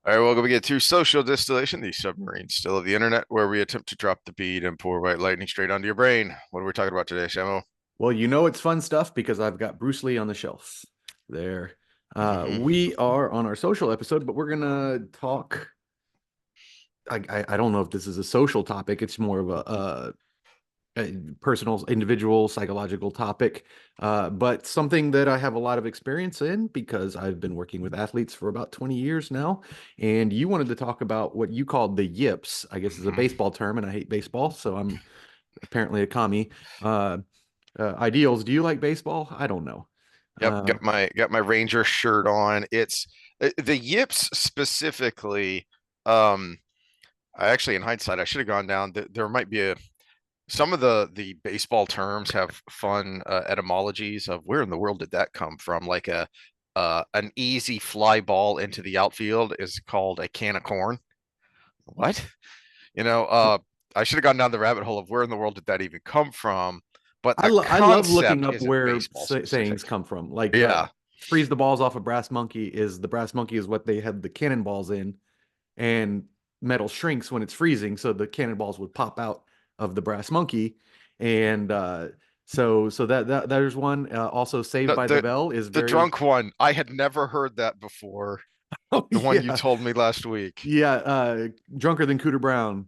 All right, welcome again to Social Distillation, the submarine still of the internet, where we attempt to drop the bead and pour white lightning straight onto your brain. What are we talking about today, Shamo? Well, you know it's fun stuff because I've got Bruce Lee on the shelf there. We are on our social episode, but we're gonna talk. I don't know if this is a social topic. It's more of a personal, individual, psychological topic, but something that I have a lot of experience in because I've been working with athletes for about 20 years now. And you wanted to talk about what you called the yips, I guess is a baseball term, and I hate baseball, so I'm apparently a commie. Uh, Ideals, do you like baseball? I don't know. Yep, Uh, got my Ranger shirt on. It's the yips specifically. Um, I actually, in hindsight, I should have gone down. There might be some of the baseball terms have fun etymologies of where in the world did that come from? Like an easy fly ball into the outfield is called a can of corn. What? You know, I should have gone down the rabbit hole of where in the world did that even come from? But the I love looking concept up isn't where baseball sayings specific. come from. Like Yeah. freeze the balls off a brass monkey is the brass monkey is what they had the cannonballs in, and metal shrinks when it's freezing, so the cannonballs would pop out of the brass monkey, and so that there's one. Also, Saved The by the the Bell is the very. drunk one, I had never heard that before. Oh The one you yeah, told me last week. yeah. Drunker than Cooter Brown.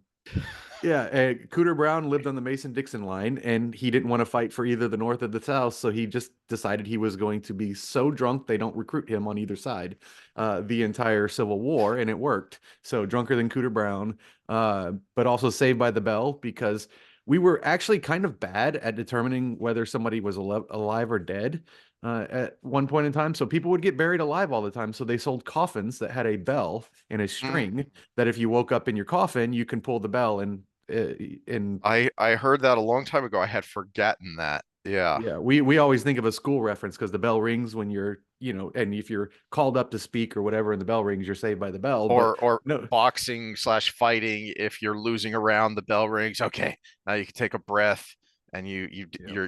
Yeah, Cooter Brown lived on the Mason-Dixon line, and he didn't want to fight for either the North or the South, so he just decided he was going to be so drunk they don't recruit him on either side the entire Civil War, and it worked. So drunker than Cooter Brown, but also Saved by the Bell because we were actually kind of bad at determining whether somebody was alive or dead at one point in time. So people would get buried alive all the time. So they sold coffins that had a bell and a Mm. string that if you woke up in your coffin, you can pull the bell and I heard that a long time ago. I had forgotten that. Yeah. yeah, we always think of a school reference because the bell rings when you're, and if you're called up to speak or whatever and the bell rings, you're saved by the bell. But Or no, boxing slash fighting. If you're losing around, the bell rings. Okay, now you can take a breath, and yeah.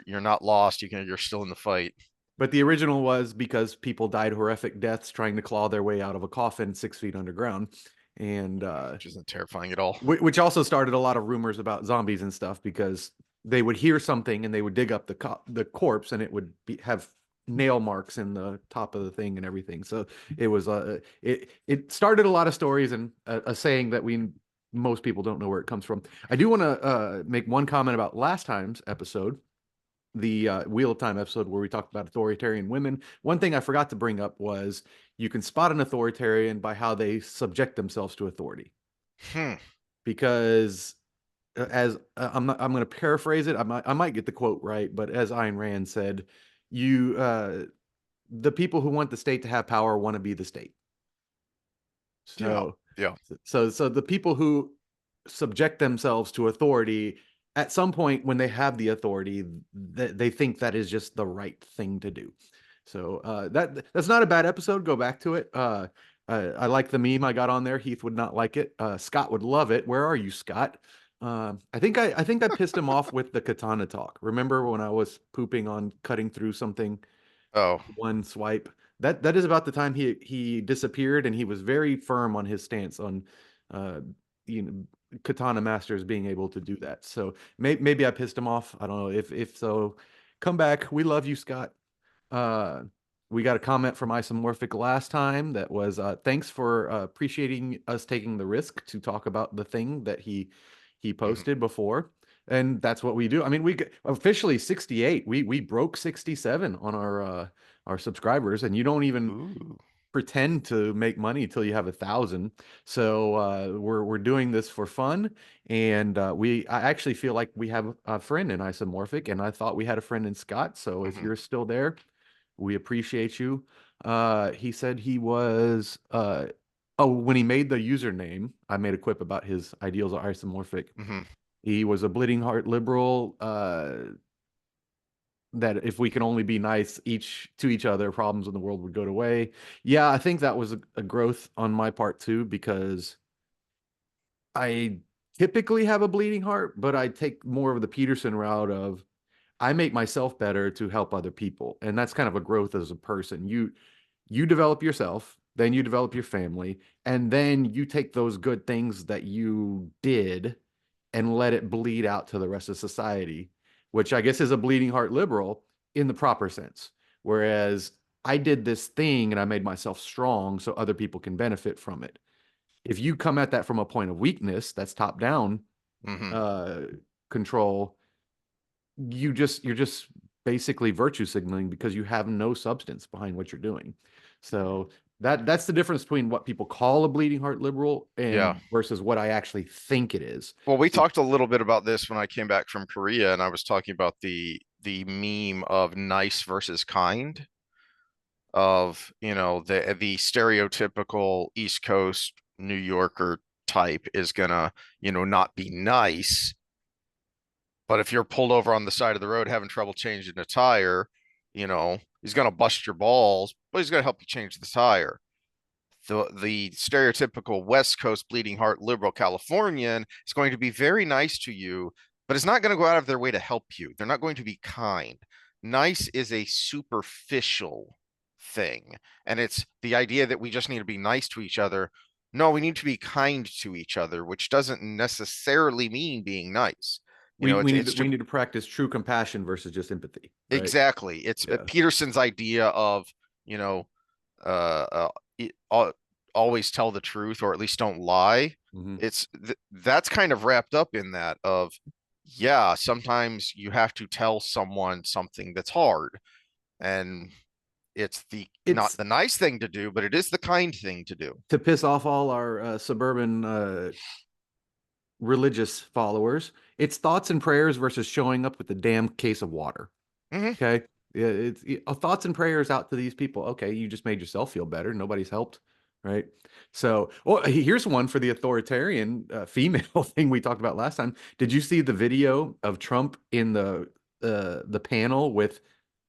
you're not lost. You're still in the fight. But the original was because people died horrific deaths trying to claw their way out of a coffin 6 feet underground. And Which isn't terrifying at all. which also started a lot of rumors about zombies and stuff because they would hear something and they would dig up the corpse and it would have nail marks in the top of the thing and everything. So it started a lot of stories and a saying that we most people don't know where it comes from. I do want to make one comment about last time's episode, the Wheel of Time episode where we talked about authoritarian women. One thing I forgot to bring up was you can spot an authoritarian by how they subject themselves to authority Hmm. because I'm going to paraphrase it. I might get the quote right, but as Ayn Rand said, you the people who want the state to have power want to be the state. Yeah. So Yeah. so the people who subject themselves to authority at some point when they have the authority, they think that is just the right thing to do. So that's not a bad episode. Go back to it. I like the meme I got on there. Heath would not like it. Scott would love it. Where are you, Scott? I think I pissed him off with the katana talk. Remember when I was pooping on cutting through something Oh. one swipe? That is about the time he disappeared, and he was very firm on his stance on uh you know katana masters being able to do that. So maybe I pissed him off. I don't know. If so, come back. We love you, Scott. Uh, we got a comment from Isomorphic last time that was thanks for appreciating us taking the risk to talk about the thing that he Mhm. posted before. And that's what we do. I mean, officially 68. We broke 67 on our subscribers, and you don't even Ooh. pretend to make money till you have 1,000. So we're doing this for fun, and I actually feel like we have a friend in Isomorphic, and I thought we had a friend in Scott. So if Mhm. you're still there, we appreciate you. He said he was oh, when he made the username, I made a quip about his ideals are isomorphic. Mhm. He was a bleeding heart liberal. That if we can only be nice each to each other, problems in the world would go away. Yeah, I think that was a growth on my part too, because I typically have a bleeding heart, but I take more of the Peterson route of I make myself better to help other people. And that's kind of a growth as a person. You develop yourself, then you develop your family, and then you take those good things that you did and let it bleed out to the rest of society, which I guess is a bleeding heart liberal in the proper sense. Whereas I did this thing and I made myself strong so other people can benefit from it. If you come at that from a point of weakness, that's top down Hmm. uh, control, you're just basically virtue signaling because you have no substance behind what you're doing. So that's the difference between what people call a bleeding heart liberal Yeah. and versus what I actually think it is. Well, we talked a little bit about this when I came back from Korea, and I was talking about the meme of nice versus kind, of, the stereotypical East Coast New Yorker type is gonna, not be nice. But if you're pulled over on the side of the road having trouble changing a tire, he's gonna bust your balls, but he's gonna help you change the tire. The stereotypical West Coast bleeding heart liberal Californian is going to be very nice to you, but it's not going to go out of their way to help you. They're not going to be kind. Nice is a superficial thing, and it's the idea that we just need to be nice to each other. No, we need to be kind to each other, which doesn't necessarily mean being nice. We we need It's to, to we need to practice true compassion versus just empathy, right? exactly. It's Yeah. Peterson's idea of, you know, uh, always tell the truth, or at least don't lie. Hmm. That's kind of wrapped up in that of, yeah, sometimes you have to tell someone something that's hard, and it's the not It's the nice thing to do, but it is the kind thing to do. to piss off all our suburban religious followers. It's thoughts and prayers versus showing up with a damn case of water. Hmm. Okay. Yeah, thoughts and prayers out to these people. Okay, you just made yourself feel better. Nobody's helped, right? So, well, here's one for the authoritarian female thing we talked about last time. Did you see the video of Trump in the panel with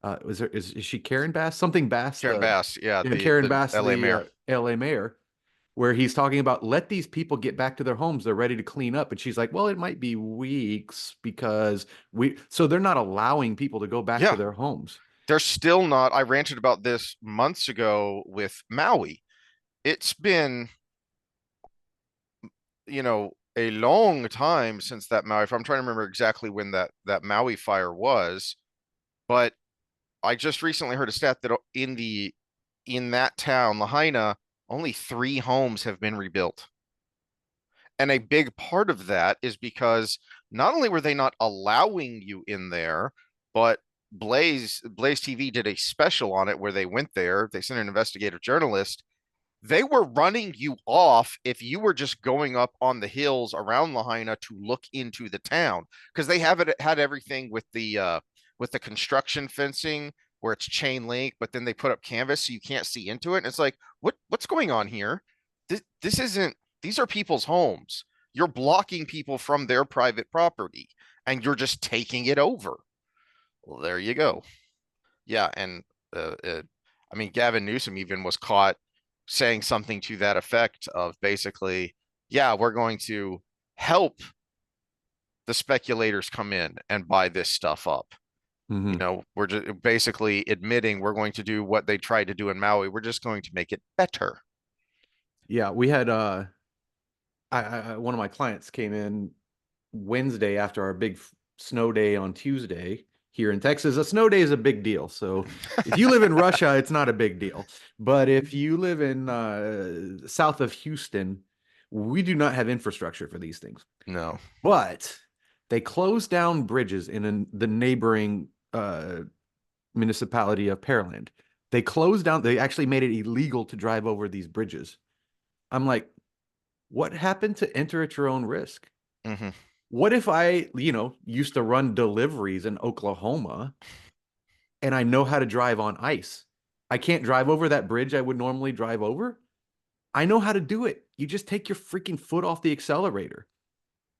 is she Karen Bass? Something Bass, Karen the Bass, yeah, Karen the Bass, LA the mayor. LA mayor, where he's talking about let these people get back to their homes. They're ready to clean up. And she's like, well, it might be weeks because so they're not allowing people to go back to Yeah, their homes. they're still not. I ranted about this months ago with Maui. It's been, a long time since that Maui. If I'm trying to remember exactly when that Maui fire was, but I just recently heard a stat that in that town, Lahaina, only 3 homes have been rebuilt. And a big part of that is because not only were they not allowing you in there, but Blaze TV did a special on it where they went there. They sent an investigative journalist. They were running you off if you were just going up on the hills around Lahaina to look into the town, because they have it had everything with the construction fencing where it's chain link, but then they put up canvas so you can't see into it. And it's like, what's going on here? This isn't. These are people's homes. You're blocking people from their private property, and you're just taking it over. Well, there you go. Yeah, and uh, uh, I mean, Gavin Newsom even was caught saying something to that effect of basically, yeah, we're going to help the speculators come in and buy this stuff up. Hmm. We're just basically admitting we're going to do what they tried to do in Maui. We're just going to make it better. Yeah, we had one of my clients came in Wednesday after our big snow day on Tuesday here in Texas. A snow day is a big deal. So if you live in Russia, it's not a big deal. But if you live in south of Houston, we do not have infrastructure for these things. No. But they closed down bridges the neighboring municipality of Pearland. They closed down, they actually made it illegal to drive over these bridges. I'm like, what happened to enter at your own risk? Hmm. What if I, used to run deliveries in Oklahoma and I know how to drive on ice? I can't drive over that bridge I would normally drive over. I know how to do it. You just take your freaking foot off the accelerator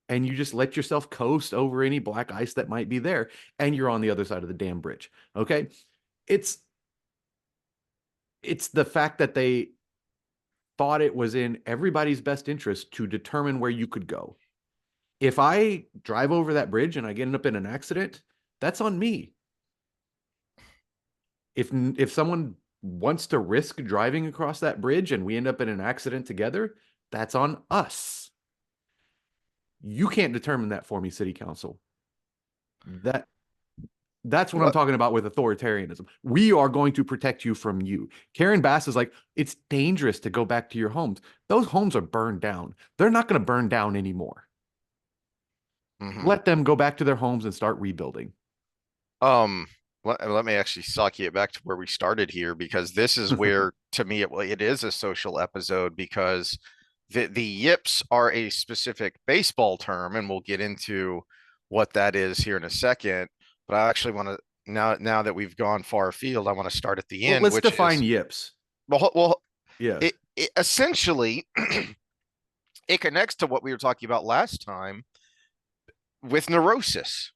and you just let yourself coast over any black ice that might be there and you're on the other side of the damn bridge. Okay? It's it's the fact that they thought it was in everybody's best interest to determine where you could go. If I drive over that bridge and I get up in an accident, that's on me. If someone wants to risk driving across that bridge and we end up in an accident together, that's on us. You can't determine that for me, city council. That that's what I'm Let, talking about with authoritarianism. We are going to protect you from you. Karen Bass is like, it's dangerous to go back to your homes. Those homes are burned down. They're not going to burn down anymore. mhm. Let them go back to their homes and start rebuilding. Um, let me actually suck it back to where we started here because this is where, to me, it is a social episode because the yips are a specific baseball term, and we'll get into what that is here in a second. But I actually want to now that we've gone far afield, I want to start at the Well, end, let's which define is yips. well, Yeah. it essentially it connects to what we were talking about last time with neurosis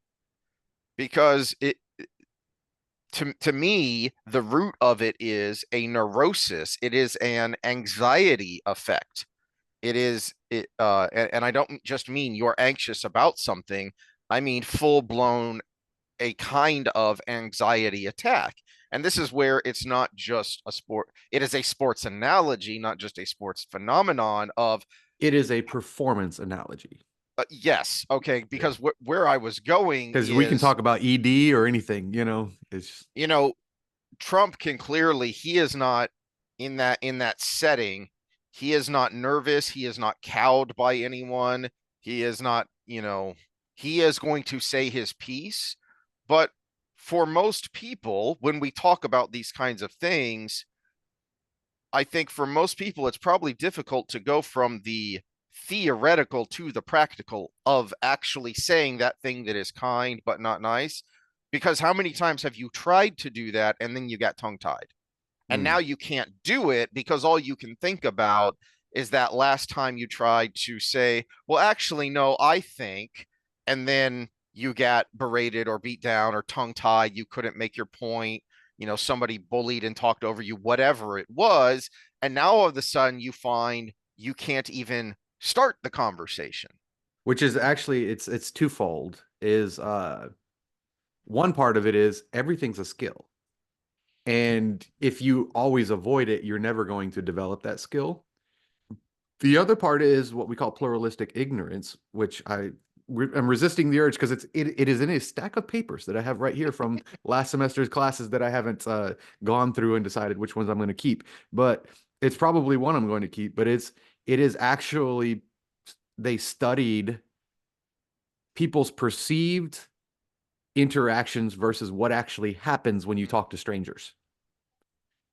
because it to me, the root of it is a neurosis. It is an anxiety effect. It is it and I don't just mean you're anxious about something. I mean full blown a kind of anxiety attack. And this is where it's not just a sport. It is a sports analogy, not just a sports phenomenon of It is a performance analogy. yes, okay, Yeah. because where I was going Because we can is, talk about ED or anything, it's you know, Trump can clearly he is not in that setting. He is not nervous. He is not cowed by anyone. He is not, he is going to say his piece. But for most people, when we talk about these kinds of things, I think for most people, it's probably difficult to go from the theoretical to the practical of actually saying that thing that is kind but not nice. Because how many times have you tried to do that and then you got tongue tied? And now mm. you can't do it because all you can think about is that last time you tried to say, well, actually, no, I think, and then you got berated or beat down or tongue tied. You couldn't make your point. Somebody bullied and talked over you, whatever it was. And now all of a sudden you find you can't even start the conversation. Which is actually it's twofold. Is one part of it is everything's a skill. And if you always avoid it, you're never going to develop that skill. The other part is what we call pluralistic ignorance, which I'm resisting the urge because it is in a stack of papers that I have right here from last semester's classes that I haven't gone through and decided which ones I'm going to keep. But it's probably one I'm going to keep. But it is actually they studied people's perceived interactions versus what actually happens when you talk to strangers.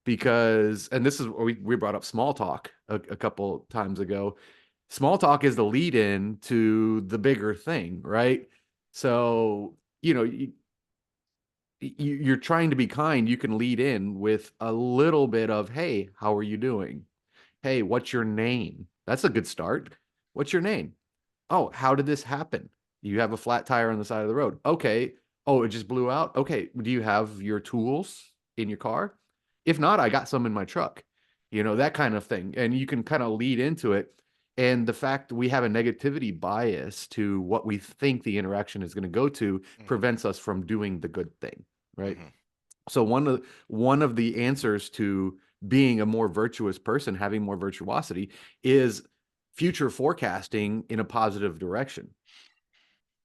Because, and this is what we brought up small talk a couple times ago. Small talk is the lead in to the bigger thing, right? So, you're trying to be kind. You can lead in with a little bit of, hey, how are you doing? Hey, what's your name? That's a good start. What's your name? Oh, how did this happen? You have a flat tire on the side of the road. Okay. Oh, it just blew out. Okay. Do you have your tools in your car? If not, I got some in my truck. That kind of thing. And you can kind of lead into it. And the fact we have a negativity bias to what we think the interaction is going to go to Mm-hmm. prevents us from doing the good thing, right? Mm-hmm. So one of the answers to being a more virtuous person, having more virtuosity, is future forecasting in a positive direction.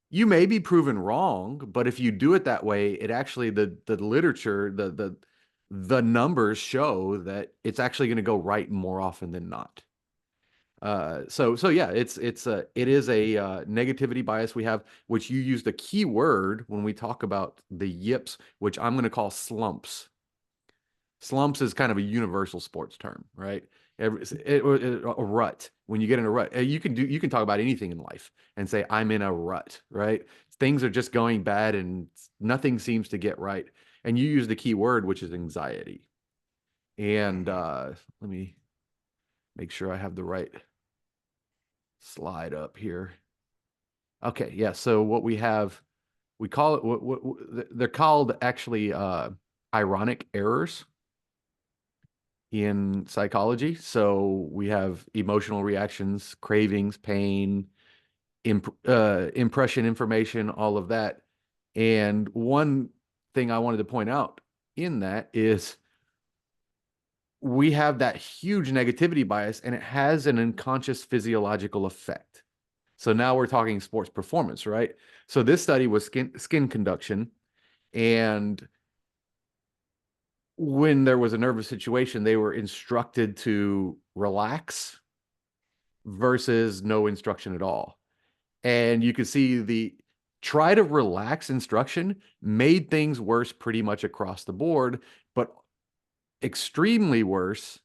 You may be proven wrong, but if you do it that way, it actually the literature, the numbers show that it's actually going to go right more often than not. So yeah, it is a negativity bias we have, which you used a key word when we talk about the yips, which I'm going to call slumps. Slumps is kind of a universal sports term, right? A rut. When you get in a rut, you can talk about anything in life and say I'm in a rut, right? Things are just going bad and nothing seems to get right. And you use the key word, which is anxiety. And Mm-hmm. let me make sure I have the right slide up here. Okay, yeah. So what we have, we call it they're called actually ironic errors in psychology. So we have emotional reactions, cravings, pain, impression, information, all of that. And one thing I wanted to point out in that is we have that huge negativity bias, and it has an unconscious physiological effect. So now we're talking sports performance, right? So this study was skin conduction, and when there was a nervous situation, they were instructed to relax versus no instruction at all. And you could see the try to relax instruction made things worse pretty much across the board, but extremely worse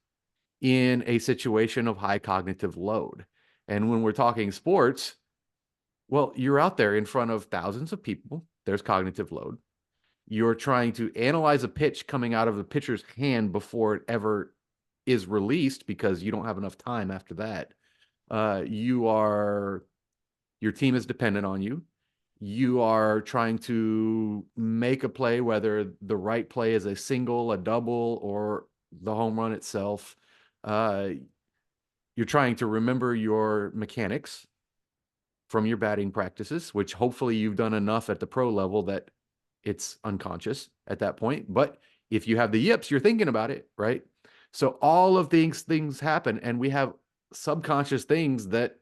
in a situation of high cognitive load. And when we're talking sports, well, you're out there in front of thousands of people. There's cognitive load. You're trying to analyze a pitch coming out of the pitcher's hand before it ever is released because you don't have enough time after that. Your team is dependent on you. You are trying to make a play, whether the right play is a single, a double, or the home run itself. Uh, you're trying to remember your mechanics from your batting practices, which hopefully you've done enough at the pro level that it's unconscious at that point. But if you have the yips, you're thinking about it, right? So all of these things happen, and we have subconscious things that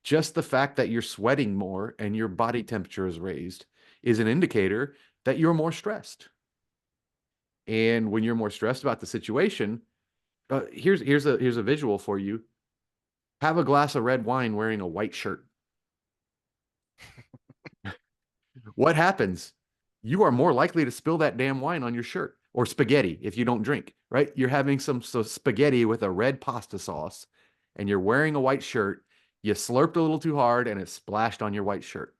just the fact that you're sweating more and your body temperature is raised is an indicator that you're more stressed. And when you're more stressed about the situation, here's a visual for you. Have a glass of red wine wearing a white shirt. What happens? You are more likely to spill that damn wine on your shirt, or spaghetti if you don't drink, right? You're having some spaghetti with a red pasta sauce and you're wearing a white shirt. You slurped a little too hard and it splashed on your white shirt.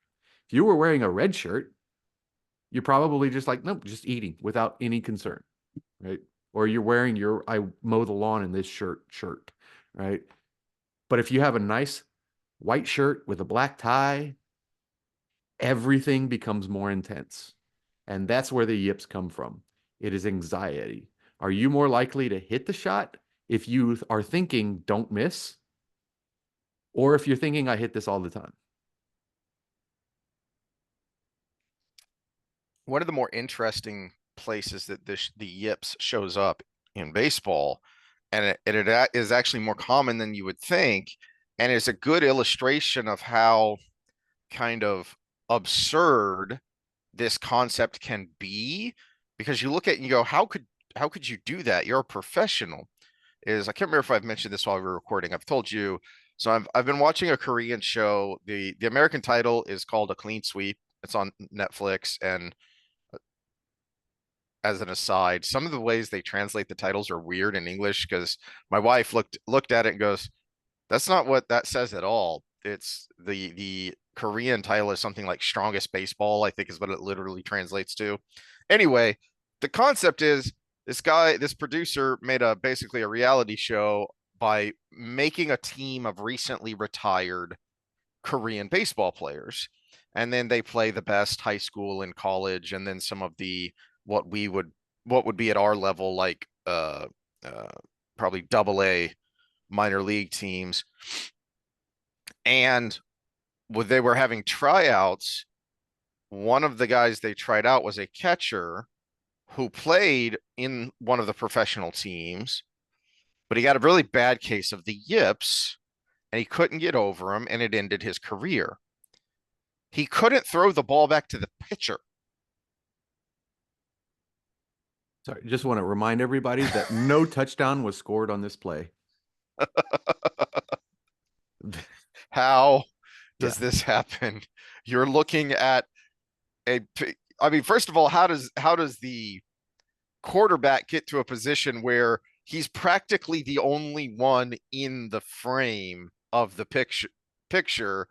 If you were wearing a red shirt, you're probably just like, nope, just eating without any concern, right? Or you're wearing your I mow the lawn in this shirt, right? But if you have a nice white shirt with a black tie, everything becomes more intense. And that's where the yips come from. It is anxiety. Are you more likely to hit the shot if you are thinking, don't miss? Or if you're thinking, I hit this all the time? One of the more interesting places that the yips shows up in baseball, and it is actually more common than you would think, and it's a good illustration of how kind of absurd this concept can be, because you look at it and you go, how could you do that? You're a professional. Is I can't remember if I've mentioned this while we were recording. I've told you. So I've been watching a Korean show. The American title is called A Clean Sweep. It's on Netflix. And as an aside, some of the ways they translate the titles are weird in English, because my wife looked at it and goes, that's not what that says at all. It's the Korean title is something like Strongest Baseball, I think is what it literally translates to. Anyway, the concept is this producer made basically a reality show by making a team of recently retired Korean baseball players. And then they play the best high school and college, and then some of the what we would what would be at our level, like uh probably double A minor league teams. And when they were having tryouts, one of the guys they tried out was a catcher who played in one of the professional teams, but he got a really bad case of the yips and he couldn't get over them, and it ended his career. He couldn't throw the ball back to the pitcher. Sorry, just want to remind everybody that no touchdown was scored on this play. How Yeah. does this happen? You're looking at I mean, first of all, how does the quarterback get to a position where he's practically the only one in the frame of the picture,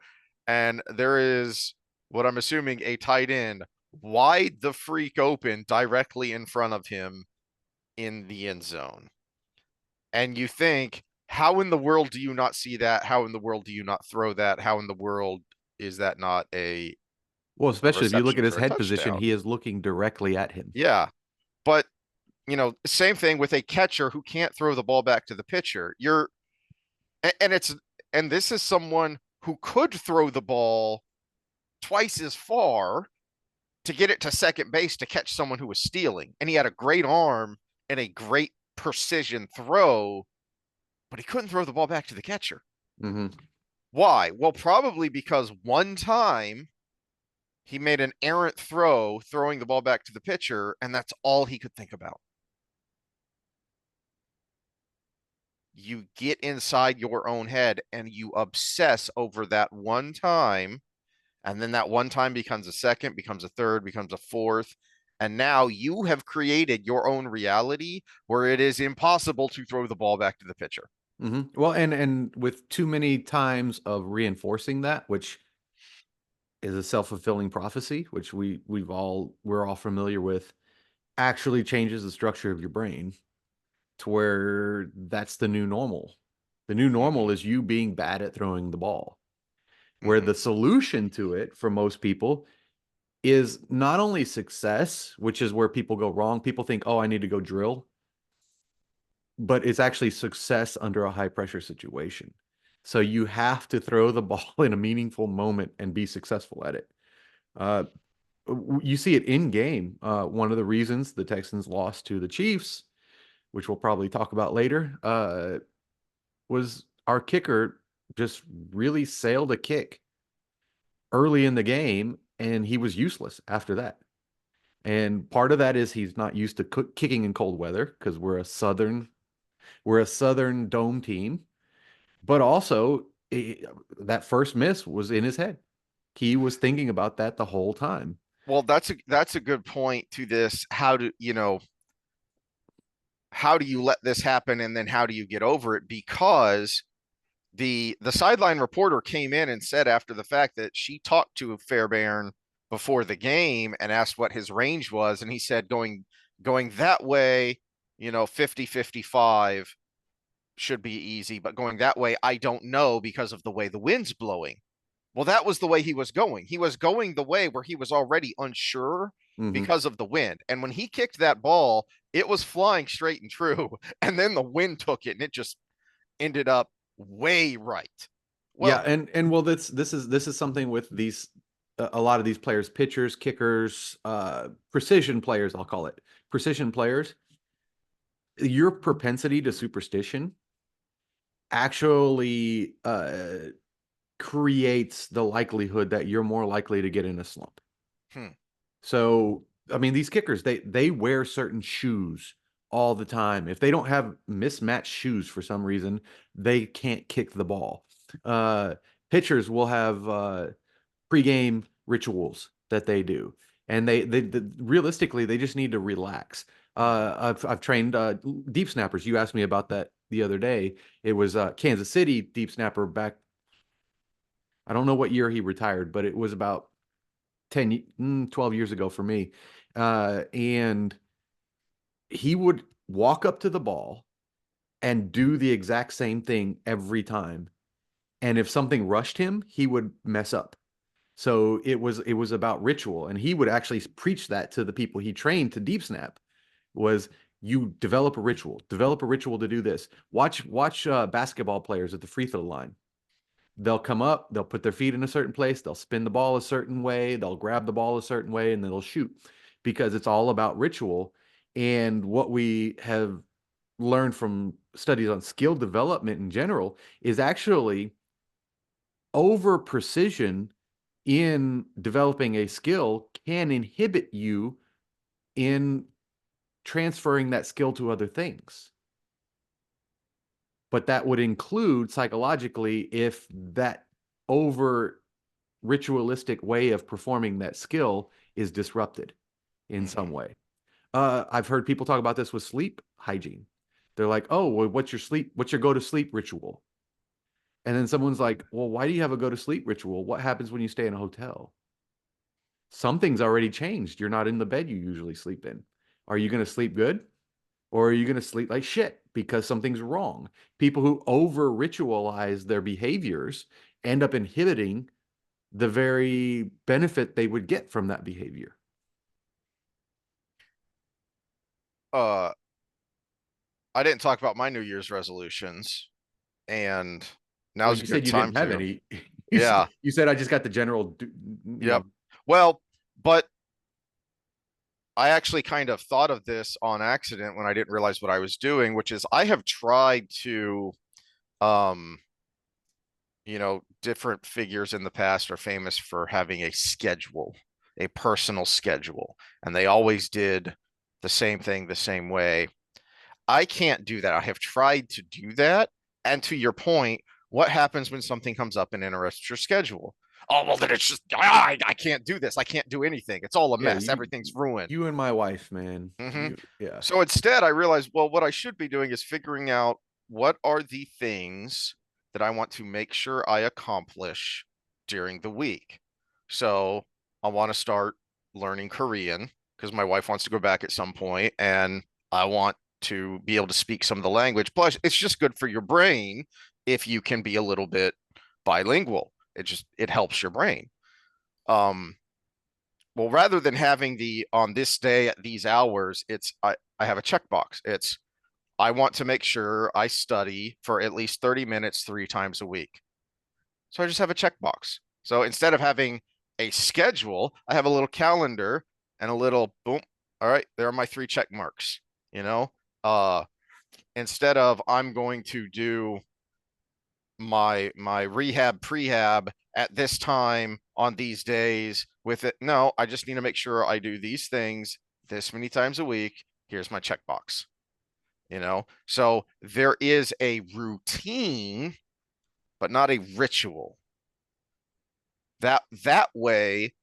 and there is what I'm assuming a tight end wide the freak open directly in front of him in the end zone. And you think, how in the world do you not see that? How in the world do you not throw that? How in the world is that not Well, a especially if you look at reception his for a head position, touchdown? he is looking directly at him. Yeah. But same thing with a catcher who can't throw the ball back to the pitcher. And it's and this is someone who could throw the ball twice as far to get it to second base to catch someone who was stealing. And he had a great arm and a great precision throw, but he couldn't throw the ball back to the catcher. Mm-hmm. Why? Well, probably because one time he made an errant throw, throwing the ball back to the pitcher, and that's all he could think about. You get inside your own head and you obsess over that one time, and then that one time becomes a second, becomes a third, becomes a fourth. And now you have created your own reality where it is impossible to throw the ball back to the pitcher. Mm-hmm. Well, and with too many times of reinforcing that, which is a self-fulfilling prophecy, which we're all familiar with, actually changes the structure of your brain to where that's the new normal. The new normal Mm-hmm. is you being bad at throwing the ball. Where Mm-hmm. the solution to it for most people is not only success, which is where people go wrong. People think, oh, I need to go drill, but it's actually success under a high pressure situation. So you have to throw the ball in a meaningful moment and be successful at it. Uh, you see it in game. One of the reasons the Texans lost to the Chiefs, which we'll probably talk about later, was our kicker just really sailed a kick early in the game, and he was useless after that. And part of that is he's not used to kicking in cold weather because we're a southern dome team. But also, that first miss was in his head. He was thinking about that the whole time. Well, that's a good point to this. How do you let this happen, and then how do you get over it? Because the sideline reporter came in and said after the fact that she talked to Fairbairn before the game and asked what his range was, and he said going that way, 50-55 should be easy, but going that way I don't know because of the way the wind's blowing. Well, that was the way he was going. He was going the way where he was already unsure Hmm. because of the wind. And when he kicked that ball, it was flying straight and true. And then the wind took it and it just ended up way right. Yeah, Well, and well, this is something with these a lot of these players, pitchers, kickers, precision players, I'll call it precision players. Your propensity to superstition actually creates the likelihood that you're more likely to get in a slump. hmm, So, I mean, these kickers, they wear certain shoes all the time. If they don't have mismatched shoes for some reason, they can't kick the ball. Uh, Pitchers will have pregame rituals that they do, and they realistically they just need to relax. I've trained deep snappers. You asked me about that the other day. It was Kansas City deep snapper back. I don't know what year he retired, but it was about 12 years ago for me. And he would walk up to the ball and do the exact same thing every time. And if something rushed him, he would mess up. So it was about ritual, and he would actually preach that to the people he trained to deep snap. Was you develop a ritual to do this. Watch basketball players at the free throw line. They'll come up, they'll put their feet in a certain place, they'll spin the ball a certain way, they'll grab the ball a certain way, and then they'll shoot because it's all about ritual. And what we have learned from studies on skill development in general is actually over precision in developing a skill can inhibit you in transferring that skill to other things. But that would include psychologically if that over ritualistic way of performing that skill is disrupted in some mhm. way. I've heard people talk about this with sleep hygiene. They're like, "Oh, well, what's your go to sleep ritual?" And then someone's like, "Well, why do you have a go to sleep ritual? What happens when you stay in a hotel?" Something's already changed. You're not in the bed you usually sleep in. Are you going to sleep good? Or are you going to sleep like shit because something's wrong? People who over ritualize their behaviors end up inhibiting the very benefit they would get from that behavior. uh, I didn't talk about my New Year's resolutions, and Well, now's a you said good you time didn't have to. any. Yeah. You said I just got the general, Yep. Well, but I actually kind of thought of this on accident when I didn't realize what I was doing, which is I have tried to, um, different figures in the past are famous for having a schedule, a personal schedule, and they always did the same thing the same way. I can't do that. I have tried to do that. And to your point, what happens when something comes up and interrupts your schedule? Oh, well, then it's just, I can't do this. I can't do anything. It's all a Yeah, mess. Everything's ruined. you and my wife, man. Hmm. You, yeah. So instead, I realized, well, what I should be doing is figuring out what are the things that I want to make sure I accomplish during the week. So I want to start learning Korean because my wife wants to go back at some point, and I want to be able to speak some of the language. Plus, it's just good for your brain if you can be a little bit bilingual. It helps your brain. Um, well, rather than having the on this day at these hours, I have a checkbox. It's I want to make sure I study for at least 30 minutes 3 times a week. So I just have a checkbox. So instead of having a schedule, I have a little calendar and a little boom. All right, there are my 3 check marks. You know, uh, instead of I'm going to do my rehab prehab at this time on these days with it. No, I just need to make sure I do these things this many times a week. Here's my checkbox. So there is a routine, but not a ritual. That way,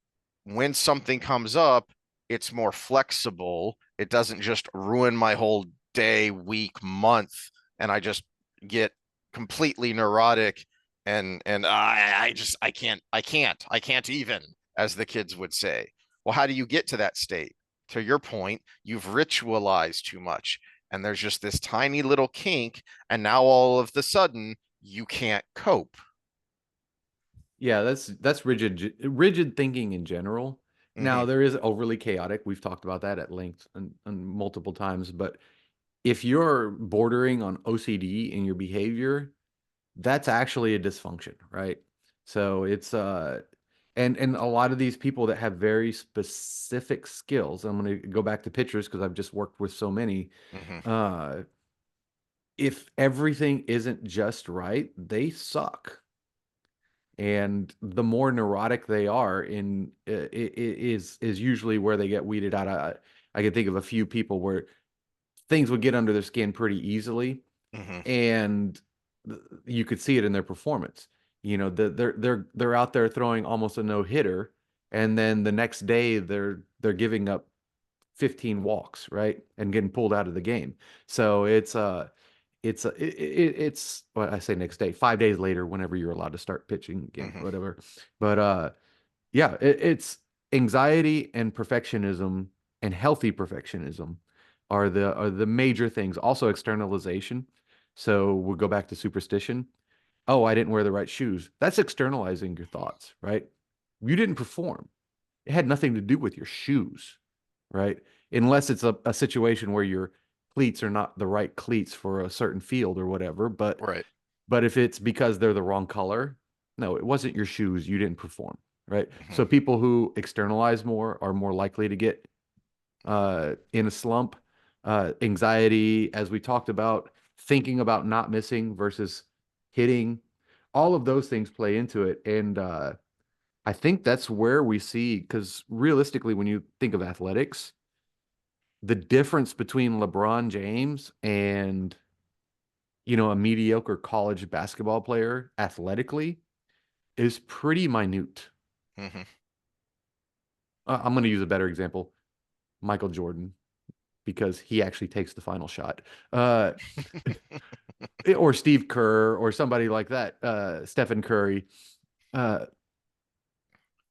when something comes up, it's more flexible. It doesn't just ruin my whole day, week, month, and I just get completely neurotic and I can't even, as the kids would say. Well, how do you get to that state? To your point, you've ritualized too much, and there's just this tiny little kink, and now all of the sudden you can't cope. Yeah, that's rigid thinking in general. Now Hmm. there is overly chaotic. We've talked about that at length and multiple times, but if you're bordering on OCD in your behavior, that's actually a dysfunction, right? So it's and a lot of these people that have very specific skills, I'm going to go back to pitchers because I've just worked with so many. Hmm. Uh, if everything isn't just right, they suck. And the more neurotic they are in is usually where they get weeded out. I can think of a few people where things would get under their skin pretty easily, Hmm. and you could see it in their performance. They're out there throwing almost a no hitter, and then the next day they're giving up 15 walks, right, and getting pulled out of the game. So it's what I say next day, 5 days later, whenever you're allowed to start pitching again, Hmm. whatever. But yeah, it's anxiety and perfectionism and healthy perfectionism are the major things. Also externalization. So we'll go back to superstition. Oh, I didn't wear the right shoes. That's externalizing your thoughts, right? You didn't perform. It had nothing to do with your shoes, right? Unless it's a situation where your cleats are not the right cleats for a certain field or whatever. But Right. but if it's because they're the wrong color, no, it wasn't your shoes. You didn't perform, right? Hmm. So people who externalize more are more likely to get in a slump. Anxiety, as we talked about, thinking about not missing versus hitting, all of those things play into it. And I think that's where we see, because realistically, when you think of athletics, the difference between LeBron James and a mediocre college basketball player athletically is pretty minute. Hmm. I'm going to use a better example, Michael Jordan, because he actually takes the final shot. Uh, or Steve Kerr or somebody like that, Stephen Curry. Uh,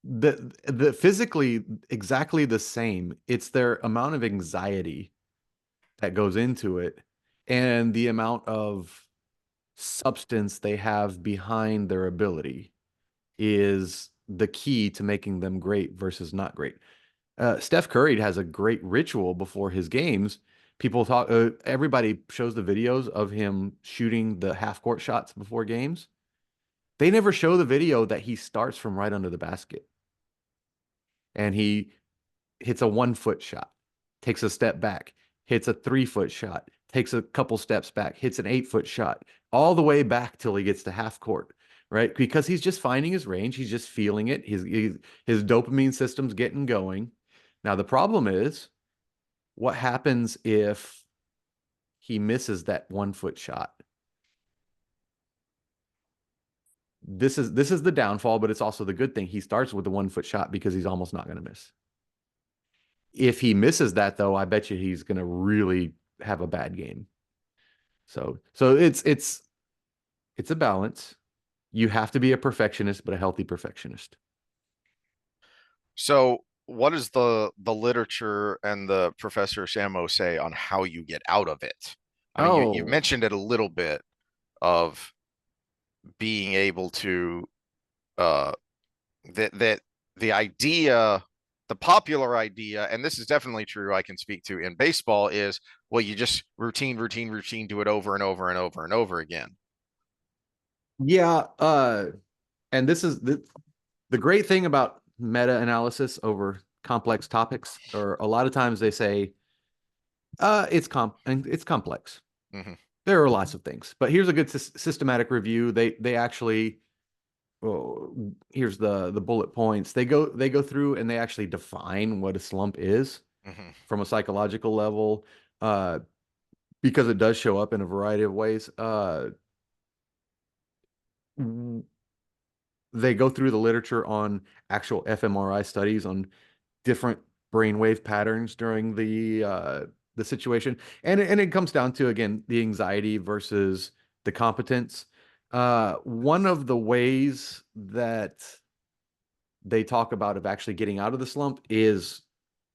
the physically exactly the same. It's their amount of anxiety that goes into it and the amount of substance they have behind their ability is the key to making them great versus not great. Steph Curry has a great ritual before his games. People talk, everybody shows the videos of him shooting the half court shots before games. They never show the video that he starts from right under the basket and he hits a 1 foot shot. takes a step back, hits a 3 foot shot, takes a couple steps back, hits an 8 foot shot, all the way back till he gets to half court, right? Because he's just finding his range, he's just feeling it. His dopamine system's getting going. Now the problem is, what happens if he misses that 1 foot shot? This is the downfall, but it's also the good thing. He starts with the 1 foot shot because he's almost not going to miss. If he misses that, though, I bet you he's going to really have a bad game. So it's a balance. You have to be a perfectionist, but a healthy perfectionist. So what does the literature and the Professor Samo say on how you get out of it? I mean, you Oh, mentioned it a little bit of being able to uh that the idea, the popular idea, and this is definitely true, I can speak to in baseball, is well, you just routine, do it over and over and over and over again. yeah. And this is the great thing about meta-analysis over complex topics, or a lot of times they say, it's complex. Hmm. There are lots of things, but here's a good systematic review. They actually, oh, here's the bullet points. They go through and they actually define what a slump is Hmm. from a psychological level, uh, because it does show up in a variety of ways. They go through the literature on actual fMRI studies on different brainwave patterns during the situation, and it comes down to, again, the anxiety versus the competence. One of the ways that they talk about of actually getting out of the slump is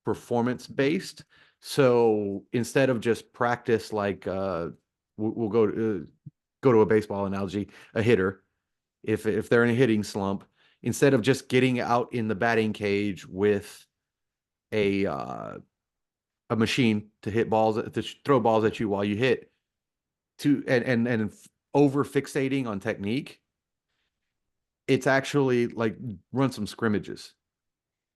performance based. So instead of just practice, like we'll go to a baseball analogy, a hitter, if they're in a hitting slump, instead of just getting out in the batting cage with a uh, a machine to hit balls, to throw balls at you while you hit, to and over fixating on technique, it's actually like, run some scrimmages.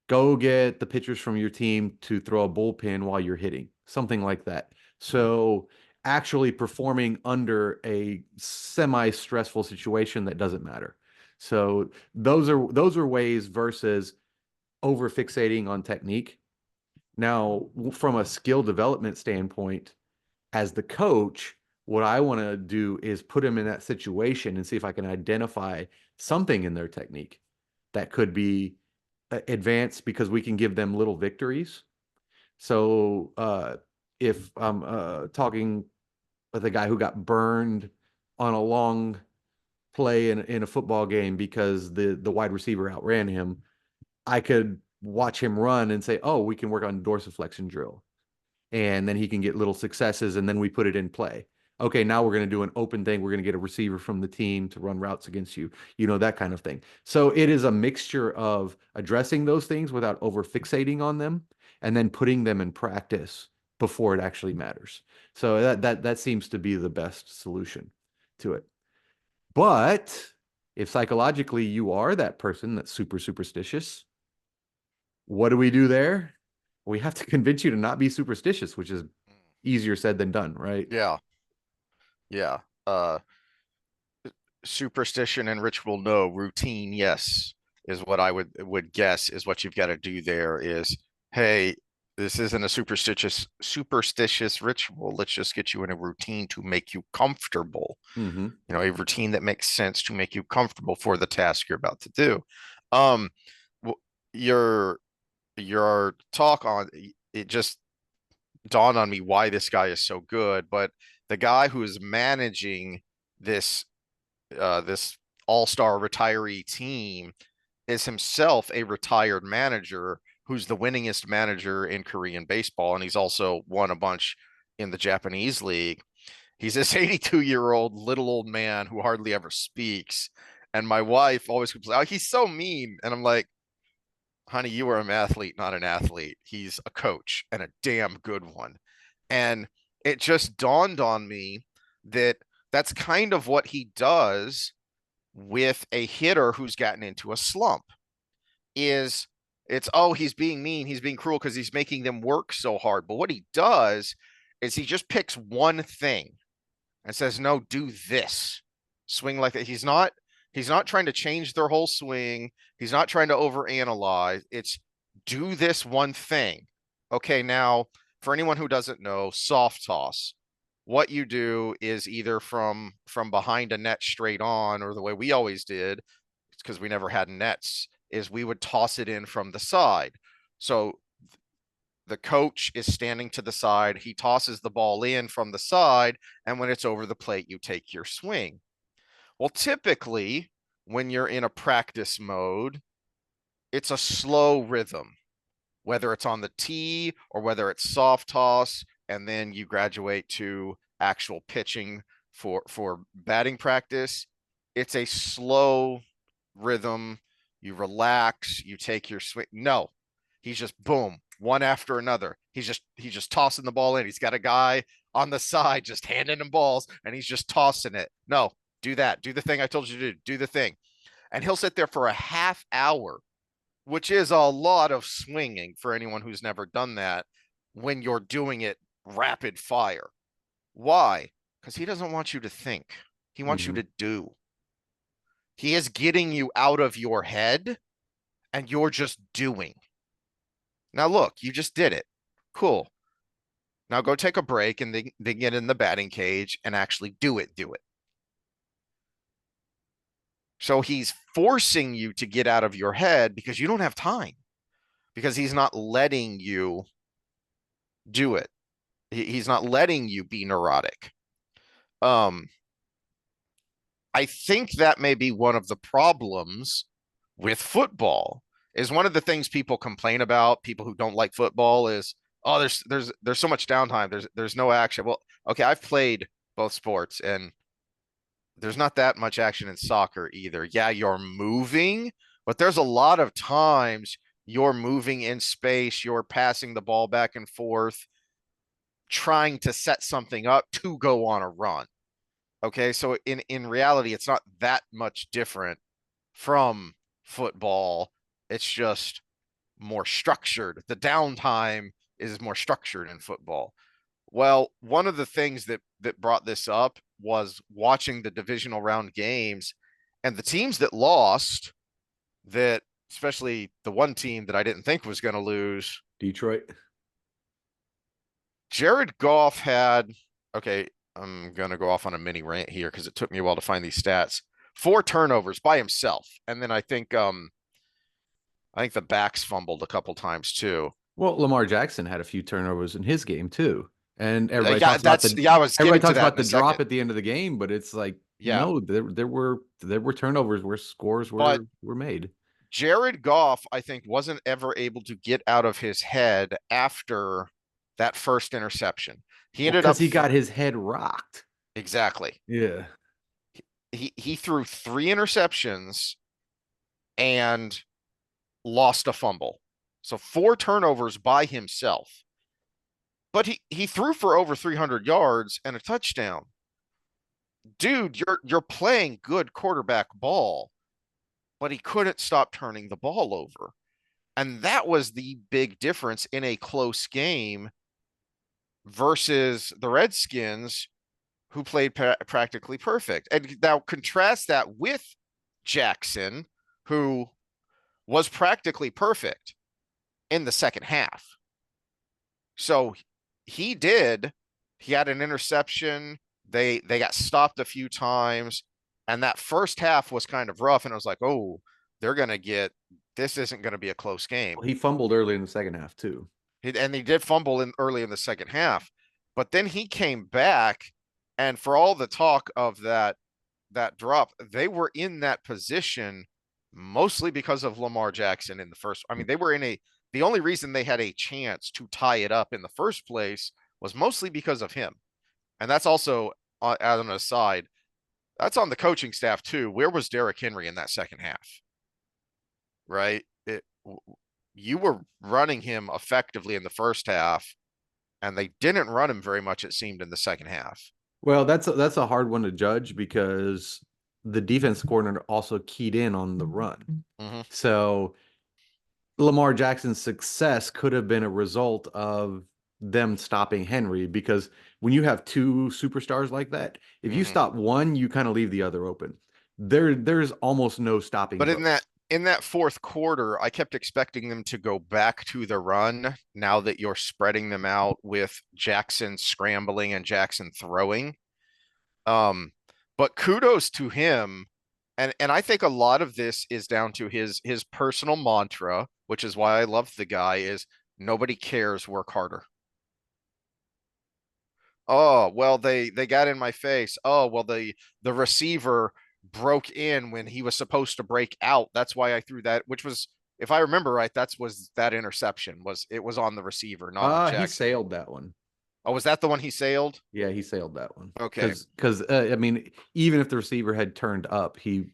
Go get the pitchers from your team to throw a bullpen while you're hitting, something like that. So actually performing under a semi-stressful situation that doesn't matter. So those are ways versus over fixating on technique. Now, from a skill development standpoint, as the coach, what I want to do is put them in that situation and see if I can identify something in their technique that could be advanced, because we can give them little victories. So if I'm talking with a guy who got burned on a long play in a football game because the wide receiver outran him, I could watch him run and say, oh, we can work on dorsiflexion drill, and then he can get little successes, and then we put it in play. Okay, now we're going to do an open thing. We're going to get a receiver from the team to run routes against you, that kind of thing. So it is a mixture of addressing those things without over fixating on them, and then putting them in practice before it actually matters. So that seems to be the best solution to it. But if psychologically you are that person that's super superstitious, what do we do there? We have to convince you to not be superstitious, which is easier said than done, right? Yeah, yeah. Uh, Superstition and ritual, no. Routine, yes, is what I would guess is what you've got to do there. Is, hey, this isn't a superstitious ritual. Let's just get you in a routine to make you comfortable. Mm-hmm. A routine that makes sense to make you comfortable for the task you're about to do. Um, your your talk on it just dawned on me why this guy is so good, but the guy who is managing this this all-star retiree team is himself a retired manager who's the winningest manager in Korean baseball, and he's also won a bunch in the Japanese league. He's this 82-year-old little old man who hardly ever speaks. And my wife always complains, oh, he's so mean. And I'm like, honey, you are an athlete, not an athlete. He's a coach and a damn good one. And it just dawned on me that that's kind of what he does with a hitter who's gotten into a slump is It's, oh, he's being mean, he's being cruel because he's making them work so hard. But what he does is he just picks one thing and says, no, do this. Swing like that. He's not trying to change their whole swing. He's not trying to overanalyze. It's do this one thing. Okay, now for anyone who doesn't know, soft toss. What you do is either from behind a net straight on, or the way we always did, because we never had nets, is we would toss it in from the side. So the coach is standing to the side. He tosses the ball in from the side, and when it's over the plate, you take your swing. Well, typically, when you're in a practice mode, it's a slow rhythm, whether it's on the tee or whether it's soft toss, and then you graduate to actual pitching for batting practice. It's a slow rhythm. You relax, you take your swing. No, he's just boom, one after another. He's just tossing the ball in. He's got a guy on the side just handing him balls, and he's just tossing it. No, do that. Do the thing I told you to do. Do the thing. And he'll sit there for a half hour, which is a lot of swinging for anyone who's never done that when you're doing it rapid fire. Why? Because he doesn't want you to think. He wants you Mm-hmm. to do. He is getting you out of your head, and you're just doing. Now, look, you just did it. Cool. Now go take a break and then get in the batting cage and actually do it. Do it. So he's forcing you to get out of your head because you don't have time, because he's not letting you do it. He's not letting you be neurotic. Um, I think that may be one of the problems with football. Is one of the things people complain about, people who don't like football, is, oh, there's so much downtime. There's no action. Well, okay, I've played both sports, and there's not that much action in soccer either. Yeah, you're moving, but there's a lot of times you're moving in space, you're passing the ball back and forth, trying to set something up to go on a run. Okay, so in reality, it's not that much different from football. It's just more structured. The downtime is more structured in football. Well, one of the things that brought this up was watching the divisional round games, and the teams that lost, that especially the one team that I didn't think was going to lose, Detroit. Jared Goff had, okay, I'm going to go off on a mini rant here because it took me a while to find these stats. 4 turnovers by himself. And then I think the backs fumbled a couple times too. Well, Lamar Jackson had a few turnovers in his game too, and Yeah, I was everybody getting to talks that about in a the drop second. at the end of the game, but it's like Yeah, no, there were turnovers where scores but were made. Jared Goff, I think, wasn't ever able to get out of his head after that first interception. He Well, ended because up he got his head rocked. exactly. Yeah. He threw 3 interceptions and lost a fumble. So 4 turnovers by himself. But he threw for over 300 yards and a touchdown. Dude, you're playing good quarterback ball, but he couldn't stop turning the ball over. And that was the big difference in a close game versus the Redskins, who played practically perfect. And now contrast that with Jackson, who was practically perfect in the second half. So he did. He had an interception. They got stopped a few times, and that first half was kind of rough. And I was like, oh, they're gonna get this. Isn't going to be a close game. Well, he fumbled early in the second half too. And he did fumble in early in the second half, but then he came back, and for all the talk of that drop, they were in that position mostly because of Lamar Jackson in the first. I mean, they were in a the only reason they had a chance to tie it up in the first place was mostly because of him. And that's also, as an aside, that's on the coaching staff too. Where was Derrick Henry in that second half? Right? You were running him effectively in the first half, and they didn't run him very much, it seemed, in the second half. Well, that's a hard one to judge because the defense coordinator also keyed in on the run. Mm-hmm. So Lamar Jackson's success could have been a result of them stopping Henry because when you have two superstars like that, if you Hmm. stop one, you kind of leave the other open. There's almost no stopping But both. in that fourth quarter, I kept expecting them to go back to the run now that you're spreading them out with Jackson scrambling and Jackson throwing. Um, but kudos to him. And I think a lot of this is down to his personal mantra, which is why I love the guy, is nobody cares, work harder. Oh, well, they got in my face. Oh, well, the receiver broke in when he was supposed to break out. That's why I threw that, which was, if I remember right, that's was that interception was it was on the receiver, not on He Jackson. sailed that one. Oh, was that the one he sailed? Yeah, he sailed that one. Okay. Because I mean, even if the receiver had turned up, he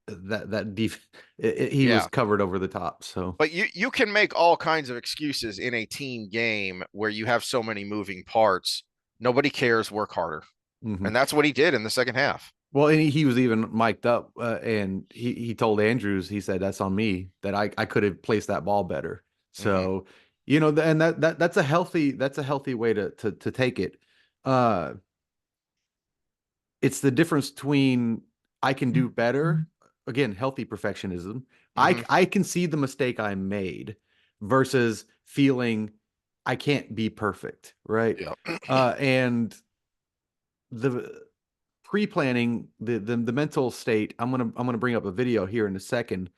that that def he was Yeah. covered over the top. So, But you can make all kinds of excuses in a team game where you have so many moving parts. Nobody cares, work harder. mhm. And that's what he did in the second half. Well, and he was even mic'd up, and he told Andrews, he said, "That's on me that I could have placed that ball better." Hmm. So, and that's a healthy way to take it. Uh, it's the difference between I can do better, again, healthy perfectionism. Hmm. I can see the mistake I made versus feeling I can't be perfect, right? Yeah. And the pre-planning, the mental state, I'm gonna bring up a video here in a second,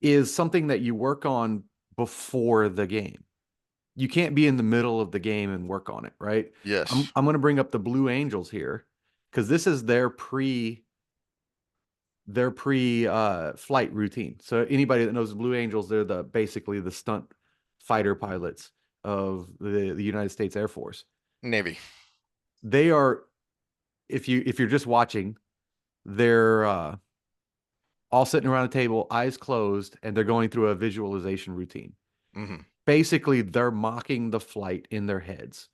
is something that you work on before the game. You can't be in the middle of the game and work on it, right? I'm Yes. I'm gonna bring up the Blue Angels here because this is their pre flight routine. So anybody that knows the Blue Angels, they're the basically the stunt fighter pilots of the United States Air Force. Navy. They are, if you're just watching, they're all sitting around a table, eyes closed, and they're going through a visualization routine. Hmm. Basically, they're mocking the flight in their heads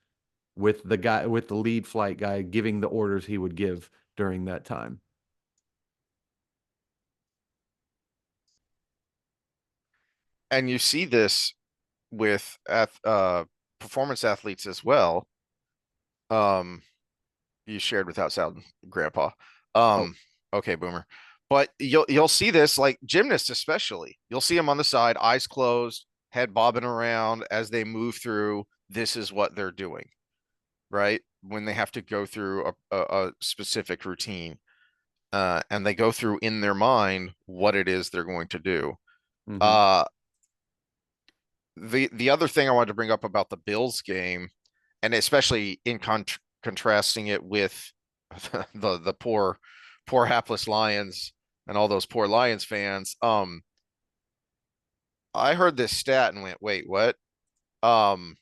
with the lead flight guy giving the orders he would give during that time. And you see this with performance athletes as well. Um, you shared without sound, Grandpa. Oh, Um, okay, Boomer. But you'll see this like gymnasts especially. You'll see them on the side, eyes closed, head bobbing around as they move through. This is what they're doing, right? When they have to go through a specific routine, and they go through in their mind what it is they're going to do. mm-hmm, Uh, the other thing I wanted to bring up about the Bills game, and especially in contrasting it with the poor hapless Lions and all those poor Lions fans. I heard this stat and went, wait, what? Um,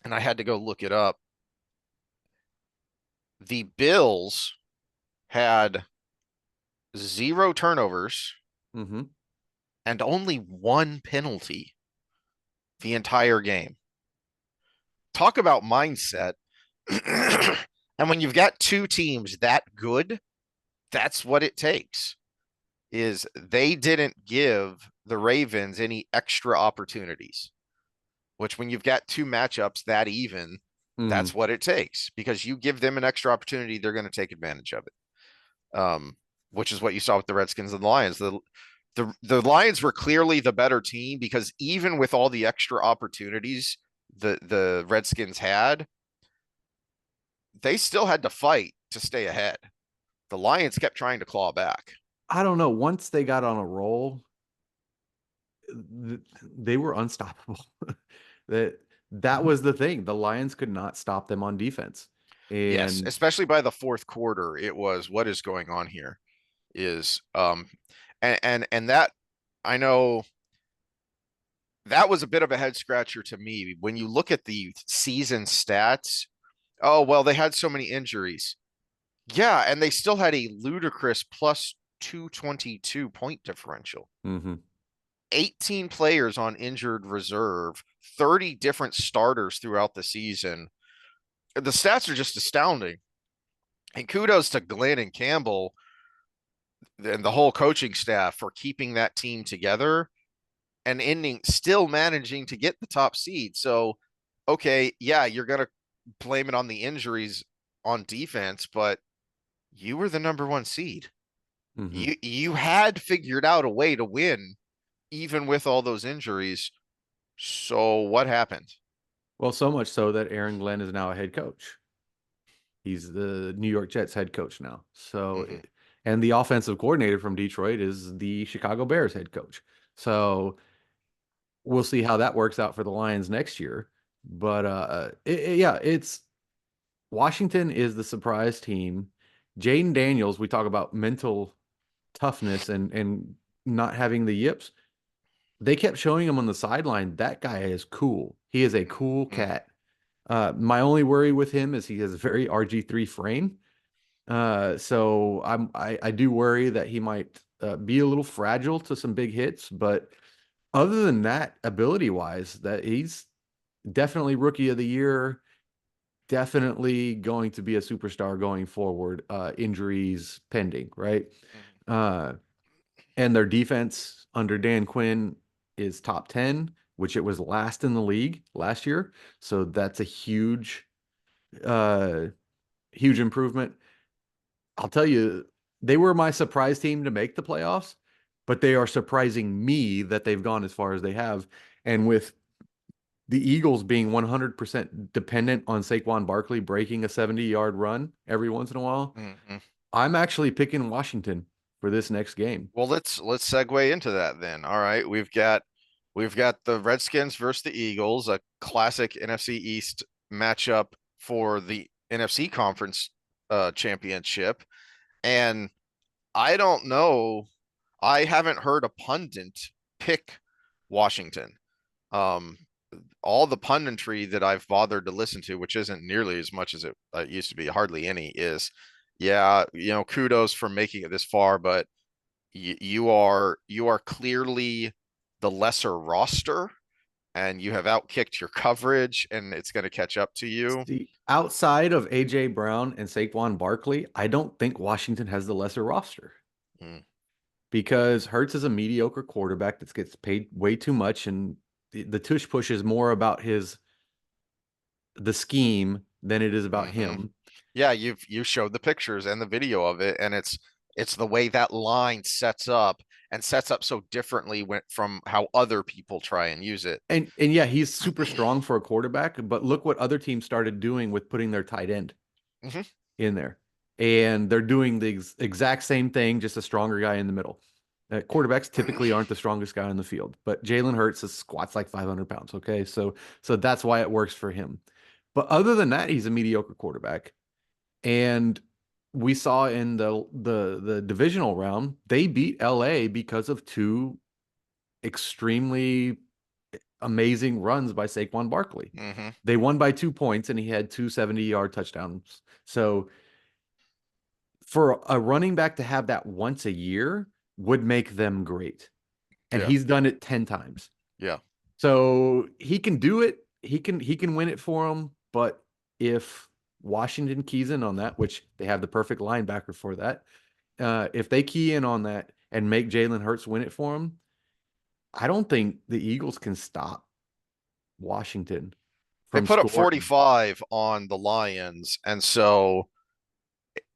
and I had to go look it up. The Bills had zero turnovers mm-hmm. and only one penalty the entire game. Talk about mindset. And when you've got two teams that good, that's what it takes. Is they didn't give the Ravens any extra opportunities, which when you've got two matchups that even, Mm-hmm. that's what it takes because you give them an extra opportunity, they're going to take advantage of it. Which is what you saw with the Redskins and the Lions. The Lions were clearly the better team because even with all the extra opportunities the Redskins had, they still had to fight to stay ahead. The Lions kept trying to claw back. I don't know. Once they got on a roll, they were unstoppable. that that was the thing. The Lions could not stop them on defense. Yes, And especially by the fourth quarter, it was what is going on here is and that I know that was a bit of a head scratcher to me when you look at the season stats. Oh, well, they had so many injuries. Yeah, and they still had a ludicrous plus 222 point differential. mhm. 18 players on injured reserve, 30 different starters throughout the season. The stats are just astounding. And kudos to Glenn and Campbell and the whole coaching staff for keeping that team together. and ending still managing to get the top seed. So, okay, yeah, you're going to blame it on the injuries on defense, but you were the number one seed. Mm-hmm. You had figured out a way to win even with all those injuries. So what happened? Well, so much so that Aaron Glenn is now a head coach. He's the New York Jets head coach now. Mm-hmm. And the offensive coordinator from Detroit is the Chicago Bears head coach. So we'll see how that works out for the Lions next year. But yeah, it's Washington is the surprise team. Jaden Daniels, we talk about mental toughness and not having the yips. They kept showing him on the sideline. That guy is cool. He is a cool Mm-hmm. cat. My only worry with him is he has a very RG3 frame. So I do worry that he might be a little fragile to some big hits, but other than that, ability wise, that he's definitely rookie of the year, definitely going to be a superstar going forward. Injuries pending, right? Mm-hmm. Uh, and their defense under Dan Quinn is top 10, which it was last in the league last year. So that's a uh, huge improvement. I'll tell you, they were my surprise team to make the playoffs, but they are surprising me that they've gone as far as they have. And with the Eagles being 100% dependent on Saquon Barkley breaking a 70-yard run every once in a while, Mm-hmm. I'm actually picking Washington for this next game. Well, let's segue into that then. All right, we've got the Redskins versus the Eagles, a classic NFC East matchup for the NFC conference championship. And I don't know, I haven't heard a pundit pick Washington. Um, all the punditry that I've bothered to listen to, which isn't nearly as much as it used to be, hardly any, is yeah, kudos for making it this far, but you are clearly the lesser roster, and you have outkicked your coverage, and it's going to catch up to you. See, outside of AJ Brown and Saquon Barkley, I don't think Washington has the lesser roster Mm, because Hurts is a mediocre quarterback that gets paid way too much, and the tush push is more about the scheme than it is about hmm him. Yeah, you showed the pictures and the video of it, and it's the way that line sets up so differently from how other people try and use it. And yeah, he's super strong for a quarterback, but look what other teams started doing with putting their tight end Hmm. in there. And they're doing the exact same thing, just a stronger guy in the middle. Quarterbacks typically aren't the strongest guy on the field, but Jalen Hurts is squats like 500 pounds. Okay, so that's why it works for him. But other than that, he's a mediocre quarterback. And we saw in the divisional round, they beat LA because of two extremely amazing runs by Saquon Barkley. Hmm. They won by 2 points, and he had two 70-yard touchdowns. So for a running back to have that once a year would make them great. And Yeah, he's done it 10 times. yeah. So he can do it. He can win it for them. But if Washington keys in on that, which they have the perfect linebacker for that, if they key in on that and make Jalen Hurts win it for them, I don't think the Eagles can stop Washington They from put up scoring. 45 on the Lions, and so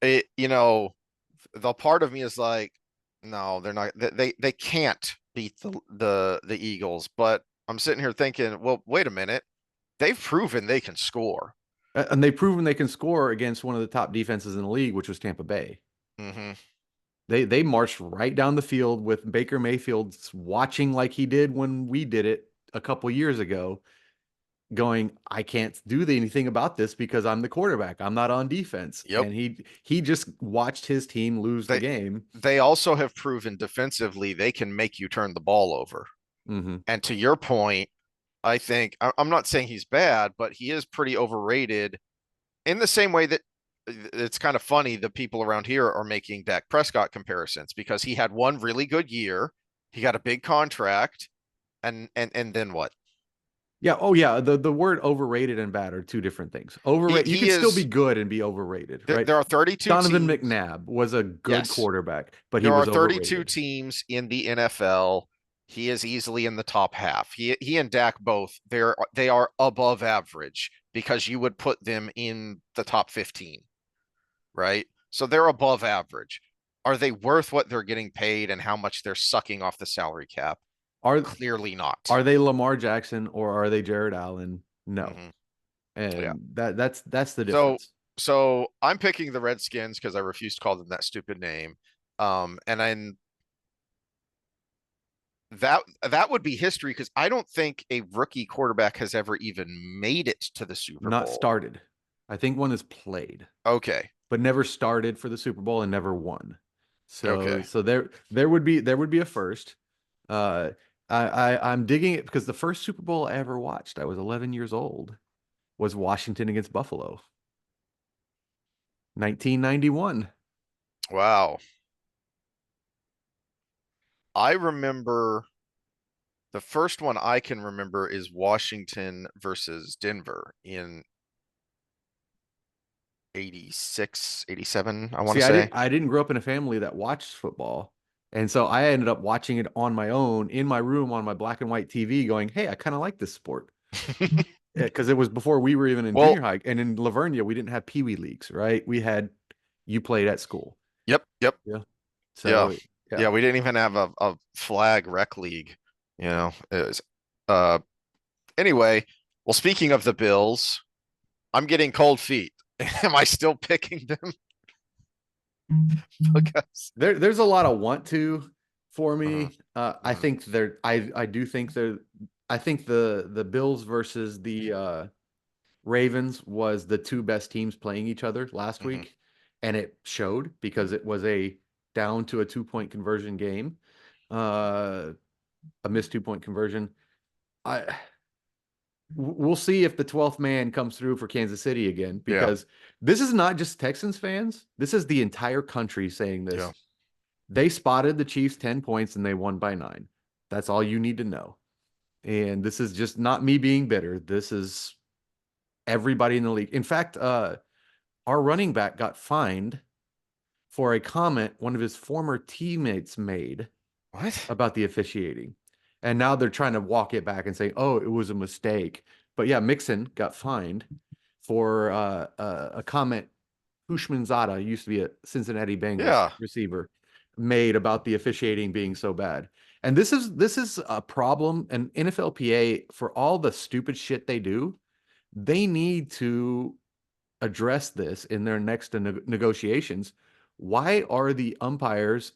it, the part of me is like, no, they're not. They can't beat the Eagles. But I'm sitting here thinking, well, wait a minute. They've proven they can score. And they've proven they can score against one of the top defenses in the league, which was Tampa Bay. Hmm. They marched right down the field with Baker Mayfield watching like he did when we did it a couple years ago, going, I can't do anything about this because I'm the quarterback. I'm not on defense. Yep. And he just watched his team lose the They game. they also have proven defensively they can make you turn the ball over. Hmm. And to your point, I think I'm not saying he's bad, but he is pretty overrated in the same way that it's kind of funny the people around here are making Dak Prescott comparisons because he had one really good year, he got a big contract, and then what? Yeah. Oh, yeah. The word overrated and bad are two different things. He Overrated. You he can still be is good and be overrated, there, right? there are 32 Donovan teams. McNabb was a good Yes. quarterback, but he There are was 32 overrated. teams in the NFL. He is easily in the top half. He and Dak both, they are above average because you would put them in the top 15, right? So they're above average. Are they worth what they're getting paid and how much they're sucking off the salary cap? Are Clearly not. are they Lamar Jackson or are they Jared Allen? No. Hmm. Yeah. And that's the So difference. so I'm picking the Redskins because I refuse to call them that stupid name. And then that would be history because I don't think a rookie quarterback has ever even made it to the Super Not Bowl. started. I think one is played, Okay. but never started for the Super Bowl and never won. So Okay. so there would be a first. Uh I'm digging it because the first Super Bowl I ever watched, I was 11 years old, was Washington against Buffalo, 1991. Wow. I remember the first one I can remember is Washington versus Denver in 86, 87, I want See, to I say. didn't I didn't grow up in a family that watched football. And so I ended up watching it on my own in my room on my black and white TV going, "Hey, I kind of like this sport." Because it was before we were even in Well, junior high. And in Lavernia, we didn't have Pee Wee leagues, right? We had you played at school. yep, yep, Yeah. yeah. So Yeah, yeah. we didn't even have a flag rec league, It was uh anyway, well, speaking of the Bills, I'm getting cold feet. Am I still picking them? Because There's a lot of want to for uh, me. I mhm, think they're I do think they're I think the Bills versus the Ravens was the two best teams playing each other last mhm, week, and it showed because it was a down to a 2 point conversion game, uh, a missed 2 point conversion. I we'll see if the 12th man comes through for Kansas City again yeah, because this is not just Texans fans. This is the entire country saying yeah. this. They spotted the Chiefs 10 points and they won by 9. That's all you need to know. And this is just not me being bitter. This is everybody in the league. In fact, our running back got fined for a comment one of his former teammates made What? about the officiating. And now they're trying to walk it back and say, oh, it was a mistake. But yeah, Mixon got fined for a comment Hushmanzada, used to be a Cincinnati Bengals Yeah. receiver, made about the officiating being so bad. And this is a problem. And NFLPA, for all the stupid shit they do, they need to address this in their next negotiations. Why are the umpires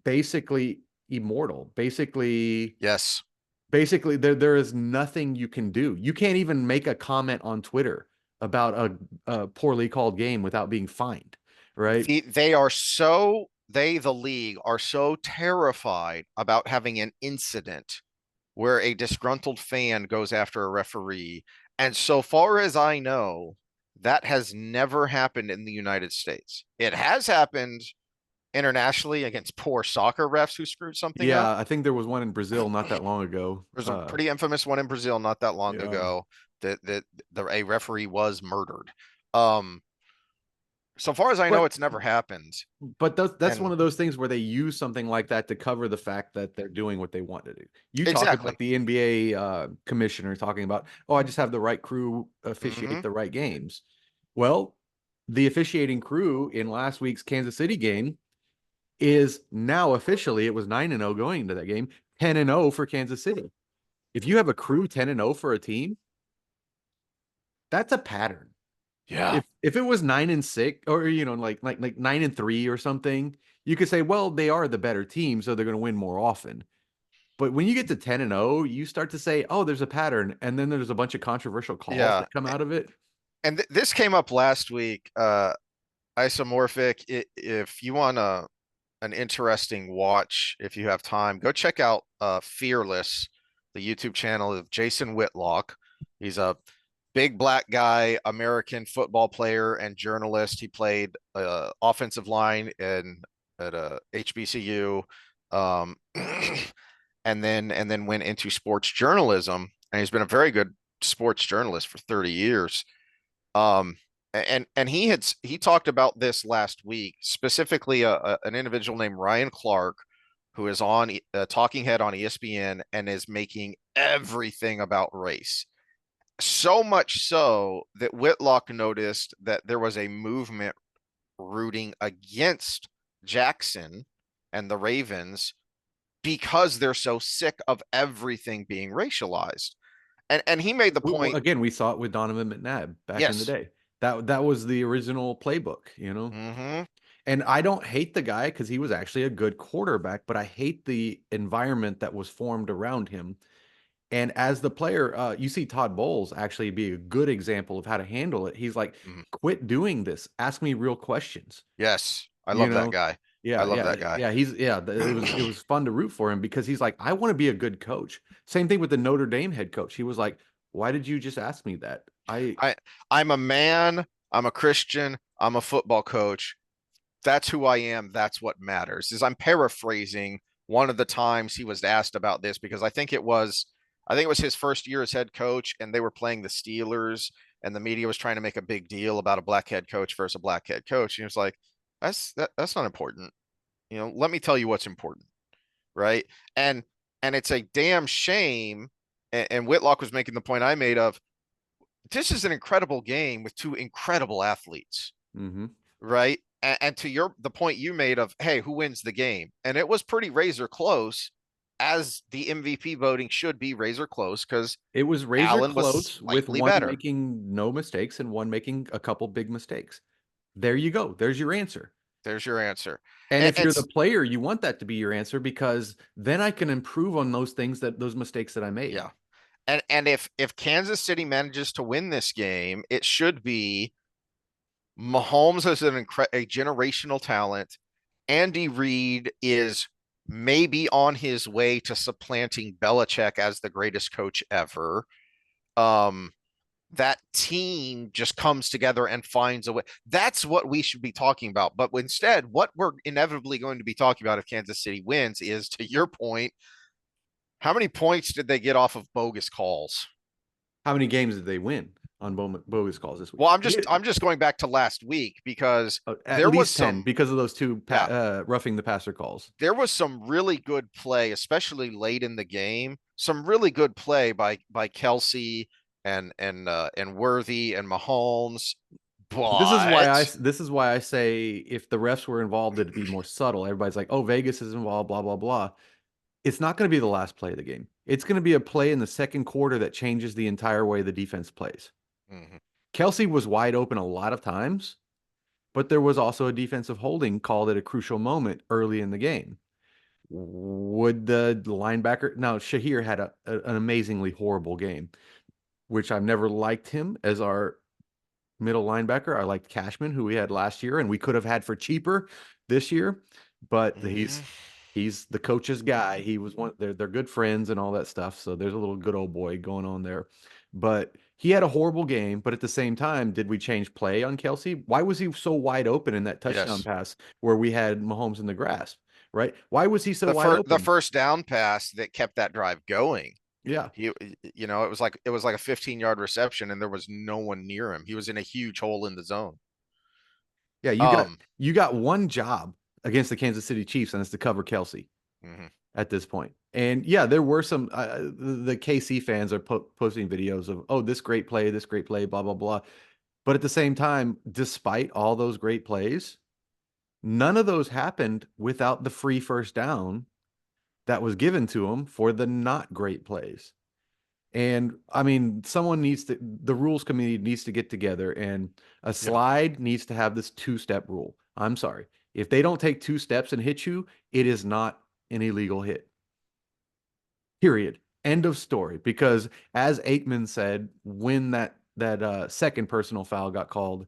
basically immortal? Yes. Basically there is nothing you can do. You can't even make a comment on Twitter about a poorly called game without being fined, right? The league are so terrified about having an incident where a disgruntled fan goes after a referee. And so far as I know, that has never happened in the United States. It has happened internationally against poor soccer refs who screwed something up. Yeah, I think there was one in Brazil not that long ago. There's a pretty infamous one in Brazil not that long Yeah. ago that a referee was murdered. Um, so far as I know, But it's never happened. that's one And of those things where they use something like that to cover the fact that they're doing what they want to do. You talk about exactly. the NBA commissioner talking about, oh, I just have the right crew officiate Hmm. the right games. Well, the officiating crew in last week's Kansas City game is now officially, it was 9-0 going into that game, 10-0 for Kansas City. If you have a crew 10-0 for a team, that's a pattern. Yeah. If it was 9-6 or like 9-3 or something, you could say, well, they are the better team, so they're going to win more often. But when you get to 10-0, you start to say, oh, there's a pattern, and then there's a bunch of controversial calls Yeah. that come out of it. And this came up last week. Isomorphic. If you want an interesting watch, if you have time, go check out Fearless, the YouTube channel of Jason Whitlock. He's a big black guy, American football player and journalist. He played offensive line at HBCU, um, and then went into sports journalism. And he's been a very good sports journalist for 30 years. Um, and he talked about this last week, specifically an individual named Ryan Clark, who is on a talking head on ESPN and is making everything about race. So much so that Whitlock noticed that there was a movement rooting against Jackson and the Ravens because they're so sick of everything being racialized. And he made the point, Again, we saw it with Donovan McNabb back in the yes. day. That was the original playbook, you know? Mm-hmm. And I don't hate the guy because he was actually a good quarterback, but I hate the environment that was formed around him. And as the player, you see Todd Bowles actually be a good example of how to handle it. He's like, Mm-hmm. quit doing this. Ask me real questions. Yes. I You love that know? guy. I Yeah, love yeah, that guy. yeah. It was fun to root for him because he's like, I want to be a good coach. Same thing with the Notre Dame head coach. He was like, why did you just ask me that? I I'm a man, I'm a Christian, I'm a football coach. That's who I am. That's what matters. Is I'm paraphrasing one of the times he was asked about this because I think it was his first year as head coach and they were playing the Steelers and the media was trying to make a big deal about a black head coach versus a black head coach. And he was like, that's not important. Let me tell you what's important, right? And and it's a damn shame. And Whitlock was making the point I made of this is an incredible game with two incredible athletes, mm-hmm. right? And to the point you made of, hey, who wins the game? And it was pretty razor close, as the MVP voting should be razor close because It was razor Allen was close with slightly one better. making no mistakes and one making a couple big mistakes. There you go. There's your answer. There's your answer. And And if you're the it's player, you want that to be your answer because then I can improve on those mistakes that I made. yeah. And if Kansas City manages to win this game, it should be Mahomes is a generational talent. Andy Reid is maybe on his way to supplanting Belichick as the greatest coach ever. Um, that team just comes together and finds a way. That's what we should be talking about. But instead, what we're inevitably going to be talking about if Kansas City wins is, to your point, how many points did they get off of bogus calls? How many games did they win on bogus calls this week? Well, I'm just going back to last week because At there was least 10 some because of those two yeah, roughing the passer calls. there was some really good play, especially late in the game. Some really good play by Kelsey and Worthy and Mahomes. But This is why I say if the refs were involved, it'd be more subtle. Everybody's like, "Oh, Vegas is involved," blah blah blah. It's not going to be the last play of the game. It's going to be a play in the second quarter that changes the entire way the defense plays. mhm, Kelsey was wide open a lot of times, but there was also a defensive holding called at a crucial moment early in the game. Would the linebacker now Shahir had an amazingly horrible game, which I've never liked him as our middle linebacker. I liked Cashman, who we had last year, and we could have had for cheaper this year. But mhm. he's the coach's guy. He was one. They're good friends and all that stuff. So there's a little good old boy going on there. But he had a horrible game. But at the same time, did we change play on Kelsey? Why was he so wide open in that touchdown Yes. pass where we had Mahomes in the grasp? Right? Why was he so The wide the open? first down pass that kept that drive going. Yeah. He it was like a 15-yard reception and there was no one near him. He was in a huge hole in the zone. Yeah, Um, you got one job against the Kansas City Chiefs, and it's to cover Kelsey mhm. at this point. And yeah, there were some the KC fans are posting videos of this great play, blah blah blah. But at the same time, despite all those great plays, none of those happened without the free first down that was given to them for the not great plays. And I mean, the rules committee needs to get together and a Yeah. slide needs to have this two-step rule. I'm sorry. If they don't take two steps and hit you, it is not an illegal hit. Period. End of story. Because as Aikman said, when that second personal foul got called,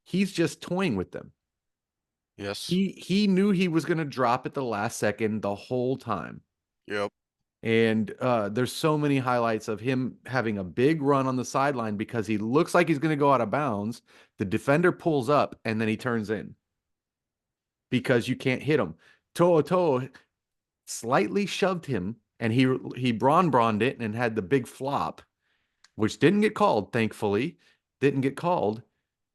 he's just toying with them. Yes. He knew he was going to drop at the last second the whole time. Yep. And there's so many highlights of him having a big run on the sideline because he looks like he's going to go out of bounds. The defender pulls up and then he turns in because you can't hit him. To'o slightly shoved him and he brawned it and had the big flop, which didn't get called, thankfully. Didn't get called.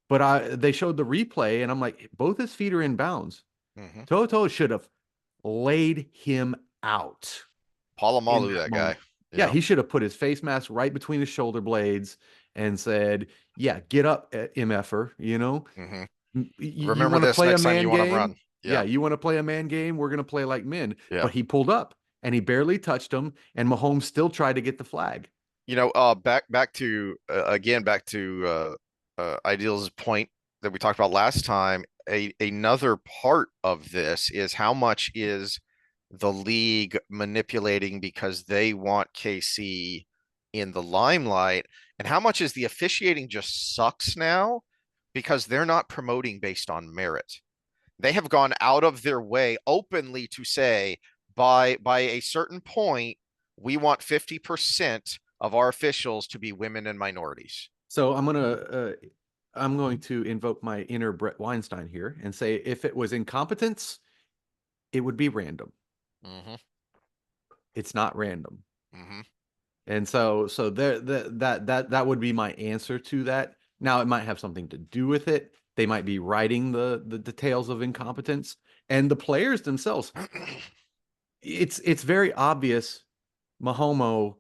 But they showed the replay and I'm like, both his feet are in bounds. Hmm. To'o should have laid him out in Palomalu, that that guy. moment. Yeah, Yeah. he should have put his face mask right between his shoulder blades and said, "Yeah, get up, MFer, you know? Hmm. You Remember want to this play a next time you man want to game? run. Yeah, Yeah. you want to play a man game? We're going to play like men." Yeah. But he pulled up and he barely touched him, and Mahomes still tried to get the flag. Back to again, back to Ideal's point that we talked about last time. Another part of this is how much is the league manipulating because they want KC in the limelight, and how much is the officiating just sucks now because they're not promoting based on merit. They have gone out of their way openly to say by a certain point we want 50% of our officials to be women and minorities. So I'm going to invoke my inner Brett Weinstein here and say if it was incompetence, it would be random. Mm-hmm. It's not random. Mm-hmm. And so that would be my answer to that. Now it might have something to do with it. They might be writing the details of incompetence and the players themselves. It's very obvious Mahomo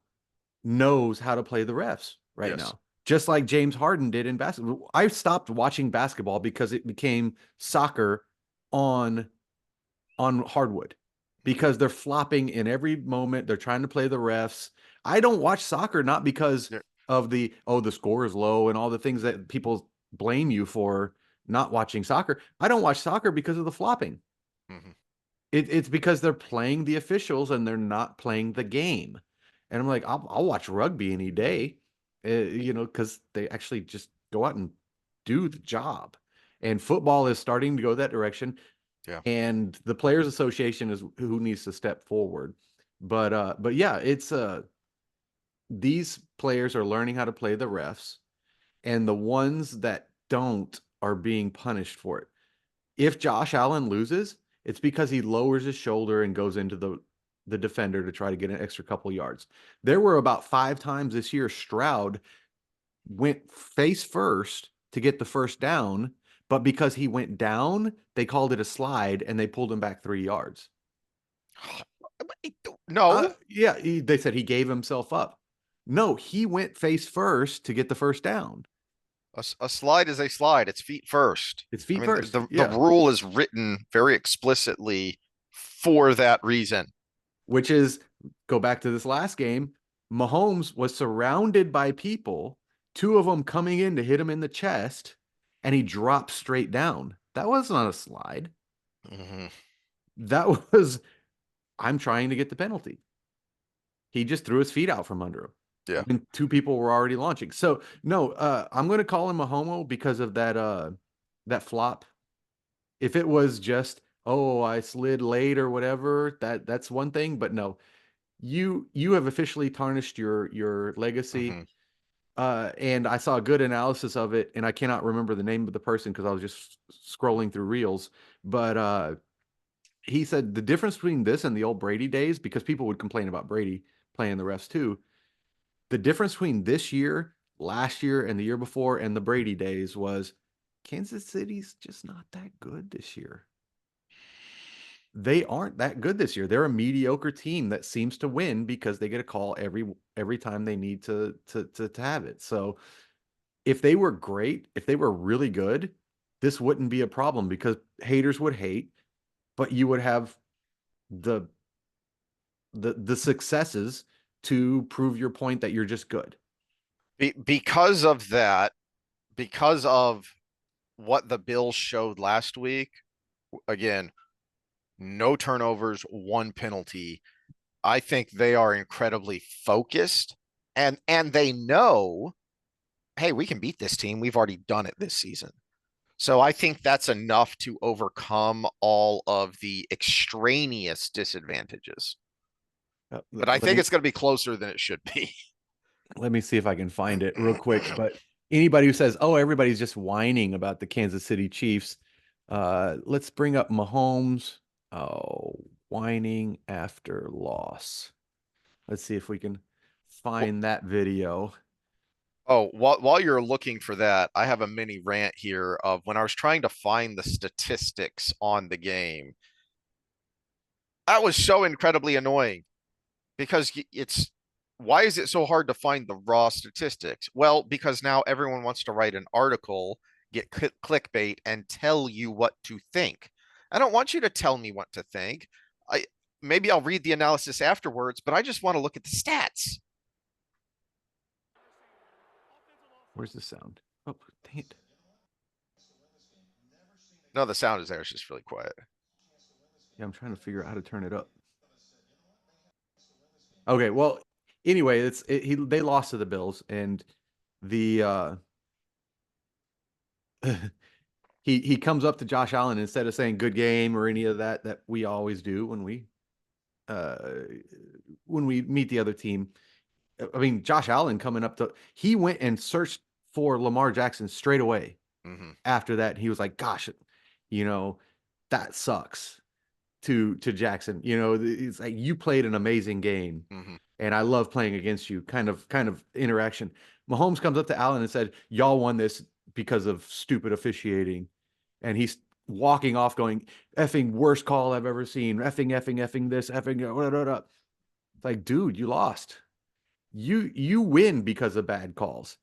knows how to play the refs right Yes. now. Just like James Harden did in basketball. I stopped watching basketball because it became soccer on hardwood Mm-hmm. because they're flopping in every moment. They're trying to play the refs. I don't watch soccer not because Yeah. of the score is low and all the things that people blame you for not watching soccer. I don't watch soccer because of the flopping. Mm-hmm. It's because they're playing the officials and they're not playing the game. And I'm like, I'll watch rugby any day, because they actually just go out and do the job. And football is starting to go that direction. Yeah. And the Players Association is who needs to step forward. But yeah, it's these players are learning how to play the refs, and the ones that don't are being punished for it. If Josh Allen loses, it's because he lowers his shoulder and goes into the defender to try to get an extra couple yards. There were about 5 times this year Stroud went face first to get the first down, but because he went down, they called it a slide and they pulled him back 3 yards. No, Yeah, they said he gave himself up. No, he went face first to get the first down. a slide is a slide. It's feet first. It's I feet mean, first. the Yeah, rule is written very explicitly for that reason. which is go back to this last game. Mahomes was surrounded by people, two of them coming in to hit him in the chest, and he dropped straight down. That was not a slide. Mm-hmm. That was, I'm trying to get the penalty. He just threw his feet out from under him Yeah. when two people were already launching. So no, I'm going to call him a homo because of that flop. If it was just, oh, I slid late or whatever, that's one thing. But no, you have officially tarnished your legacy. Mm-hmm. And I saw a good analysis of it, and I cannot remember the name of the person because I was just scrolling through reels. But he said the difference between this and the old Brady days, because people would complain about Brady playing the refs too. The difference between this year, last year, and the year before, and the Brady days was Kansas City's just not that good this year. They aren't that good this year. They're a mediocre team that seems to win because they get a call every time they need to have it. So if they were great, if they were really good, this wouldn't be a problem because haters would hate, but you would have the the successes to prove your point that you're just good. Because of that, because of what the Bills showed last week, again, no turnovers, one penalty. I think they are incredibly focused and they know, hey, we can beat this team. We've already done it this season. So I think that's enough to overcome all of the extraneous disadvantages. But I Let think me it's going to be closer than it should be. let me see if I can find it real quick. But anybody who says, "Oh, everybody's just whining about the Kansas City Chiefs," let's bring up Mahomes. Oh, whining after loss. Let's see if we can find that video. Oh, while you're looking for that, I have a mini rant here of when I was trying to find the statistics on the game. That was so incredibly annoying because it's why is it so hard to find the raw statistics? Well, because now everyone wants to write an article, get clickbait, and tell you what to think. I don't want you to tell me what to think. I maybe I'll read the analysis afterwards, but I just want to look at the stats. Where's the sound? Oh, dang it. No, the sound is there. It's just really quiet. Yeah, I'm trying to figure out how to turn it up. Okay, well, anyway, they lost to the Bills, and the he comes up to Josh Allen instead of saying good game or any of that we always do uh when we meet the other team. I mean, Josh Allen coming up to he went and searched for Lamar Jackson straight away. Mm-hmm. After that, he was like, "Gosh, you know, that sucks." To Jackson, it's like you played an amazing game, Mm-hmm. and I love playing against you. Kind of interaction. Mahomes comes up to Allen and said, "Y'all won this because of stupid officiating," and he's walking off, going, "Effing worst call I've ever seen. Effing this. Effing." Blah, blah, blah. It's like, dude, you lost. You win because of bad calls.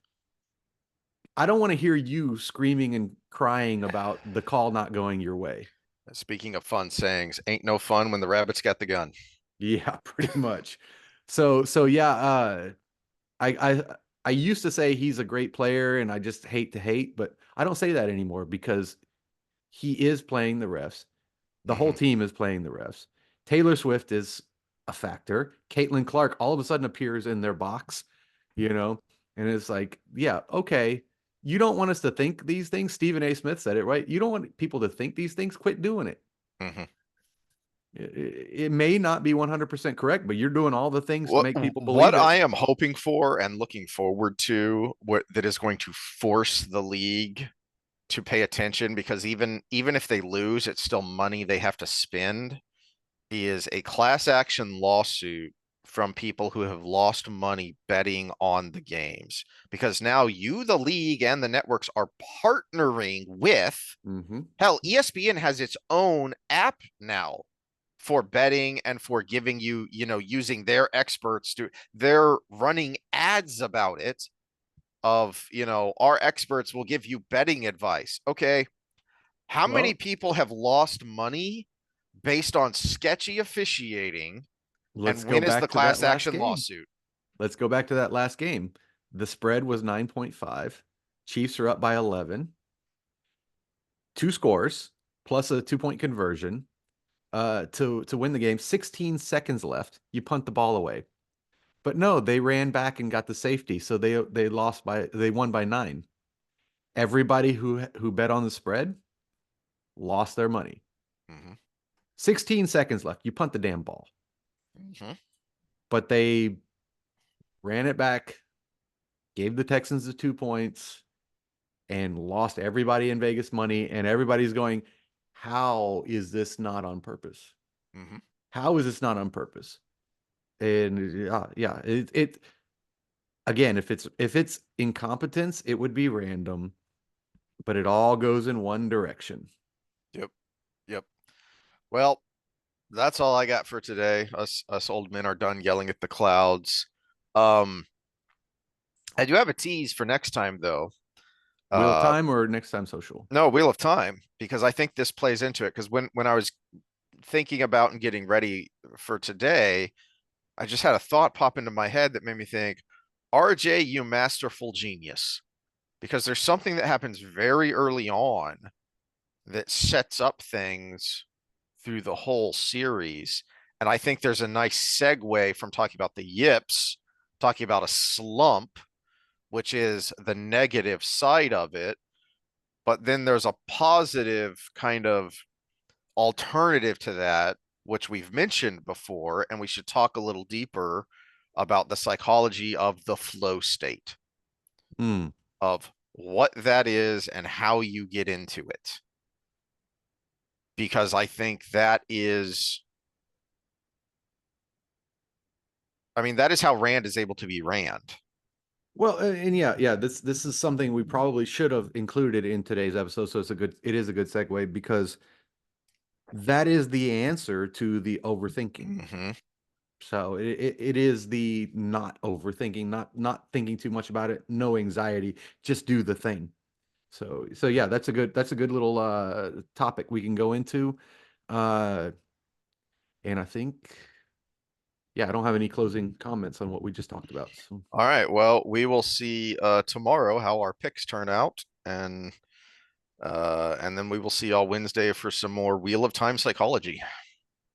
I don't want to hear you screaming and crying about the call not going your way. Speaking of fun sayings, ain't no fun when the rabbit's got the gun. Yeah, pretty much. So yeah, I used to say he's a great player and I just hate to hate, but I don't say that anymore because he is playing the refs. The whole Mm-hmm. team is playing the refs. Taylor Swift is a factor. Caitlin Clark all of a sudden appears in their box, you know, and it's like, yeah, okay. You don't want us to think these things. Stephen A. Smith said it, right? You don't want people to think these things. Quit doing it. Mm-hmm. It may not be 100% correct, but you're doing all the things to What make people what believe it. I am hoping for and looking forward to, what that is going to force the league to pay attention, because even if they lose, it's still money they have to spend, is a class action lawsuit from people who have lost money betting on the games. Because now you, the league, and the networks are partnering with, Mm-hmm. hell, ESPN has its own app now for betting and for giving you, using their experts to, they're running ads about it of, our experts will give you betting advice. Okay. How many Well, people have lost money based on sketchy officiating, let's and go when is the back to that class last action game. lawsuit? Let's go back to that last game. The spread was 9.5. Chiefs are up by 11. Two scores plus a 2-point conversion to win the game. 16 seconds left. You punt the ball away. But no, they ran back and got the safety, so they won by 9. Everybody who bet on the spread lost their money. Mm-hmm. 16 seconds left. You punt the damn ball. Mm-hmm. But they ran it back, gave the Texans the 2 points, and lost everybody in Vegas money. And everybody's going, how is this not on purpose? Mm-hmm. How is this not on purpose? And yeah, it again, if it's incompetence, it would be random, but it all goes in one direction. Yep. Yep. Well, that's all I got for today. Us old men are done yelling at the clouds. Um, I do have a tease for next time though. Wheel of Uh, Time or Next Time Social? no, Wheel of Time, because I think this plays into it. Because when I was thinking about and getting ready for today, I just had a thought pop into my head that made me think, RJ, you masterful genius. Because there's something that happens very early on that sets up things through the whole series. And I think there's a nice segue from talking about the yips, talking about a slump, which is the negative side of it. But then there's a positive kind of alternative to that, which we've mentioned before, and we should talk a little deeper about the psychology of the flow state, Hmm. of what that is and how you get into it. Because I think that is, I mean, that is how Rand is able to be Rand. Well, and yeah, this is something we probably should have included in today's episode. So it is a good segue because that is the answer to the overthinking. Hmm. So it is the not overthinking, not thinking too much about it, no anxiety, just do the thing. So yeah, that's a good little topic we can go into. Uh and I think yeah, I don't have any closing comments on what we just talked about. So All right. Well, we will see tomorrow how our picks turn out, and then we will see y'all Wednesday for some more Wheel of Time psychology.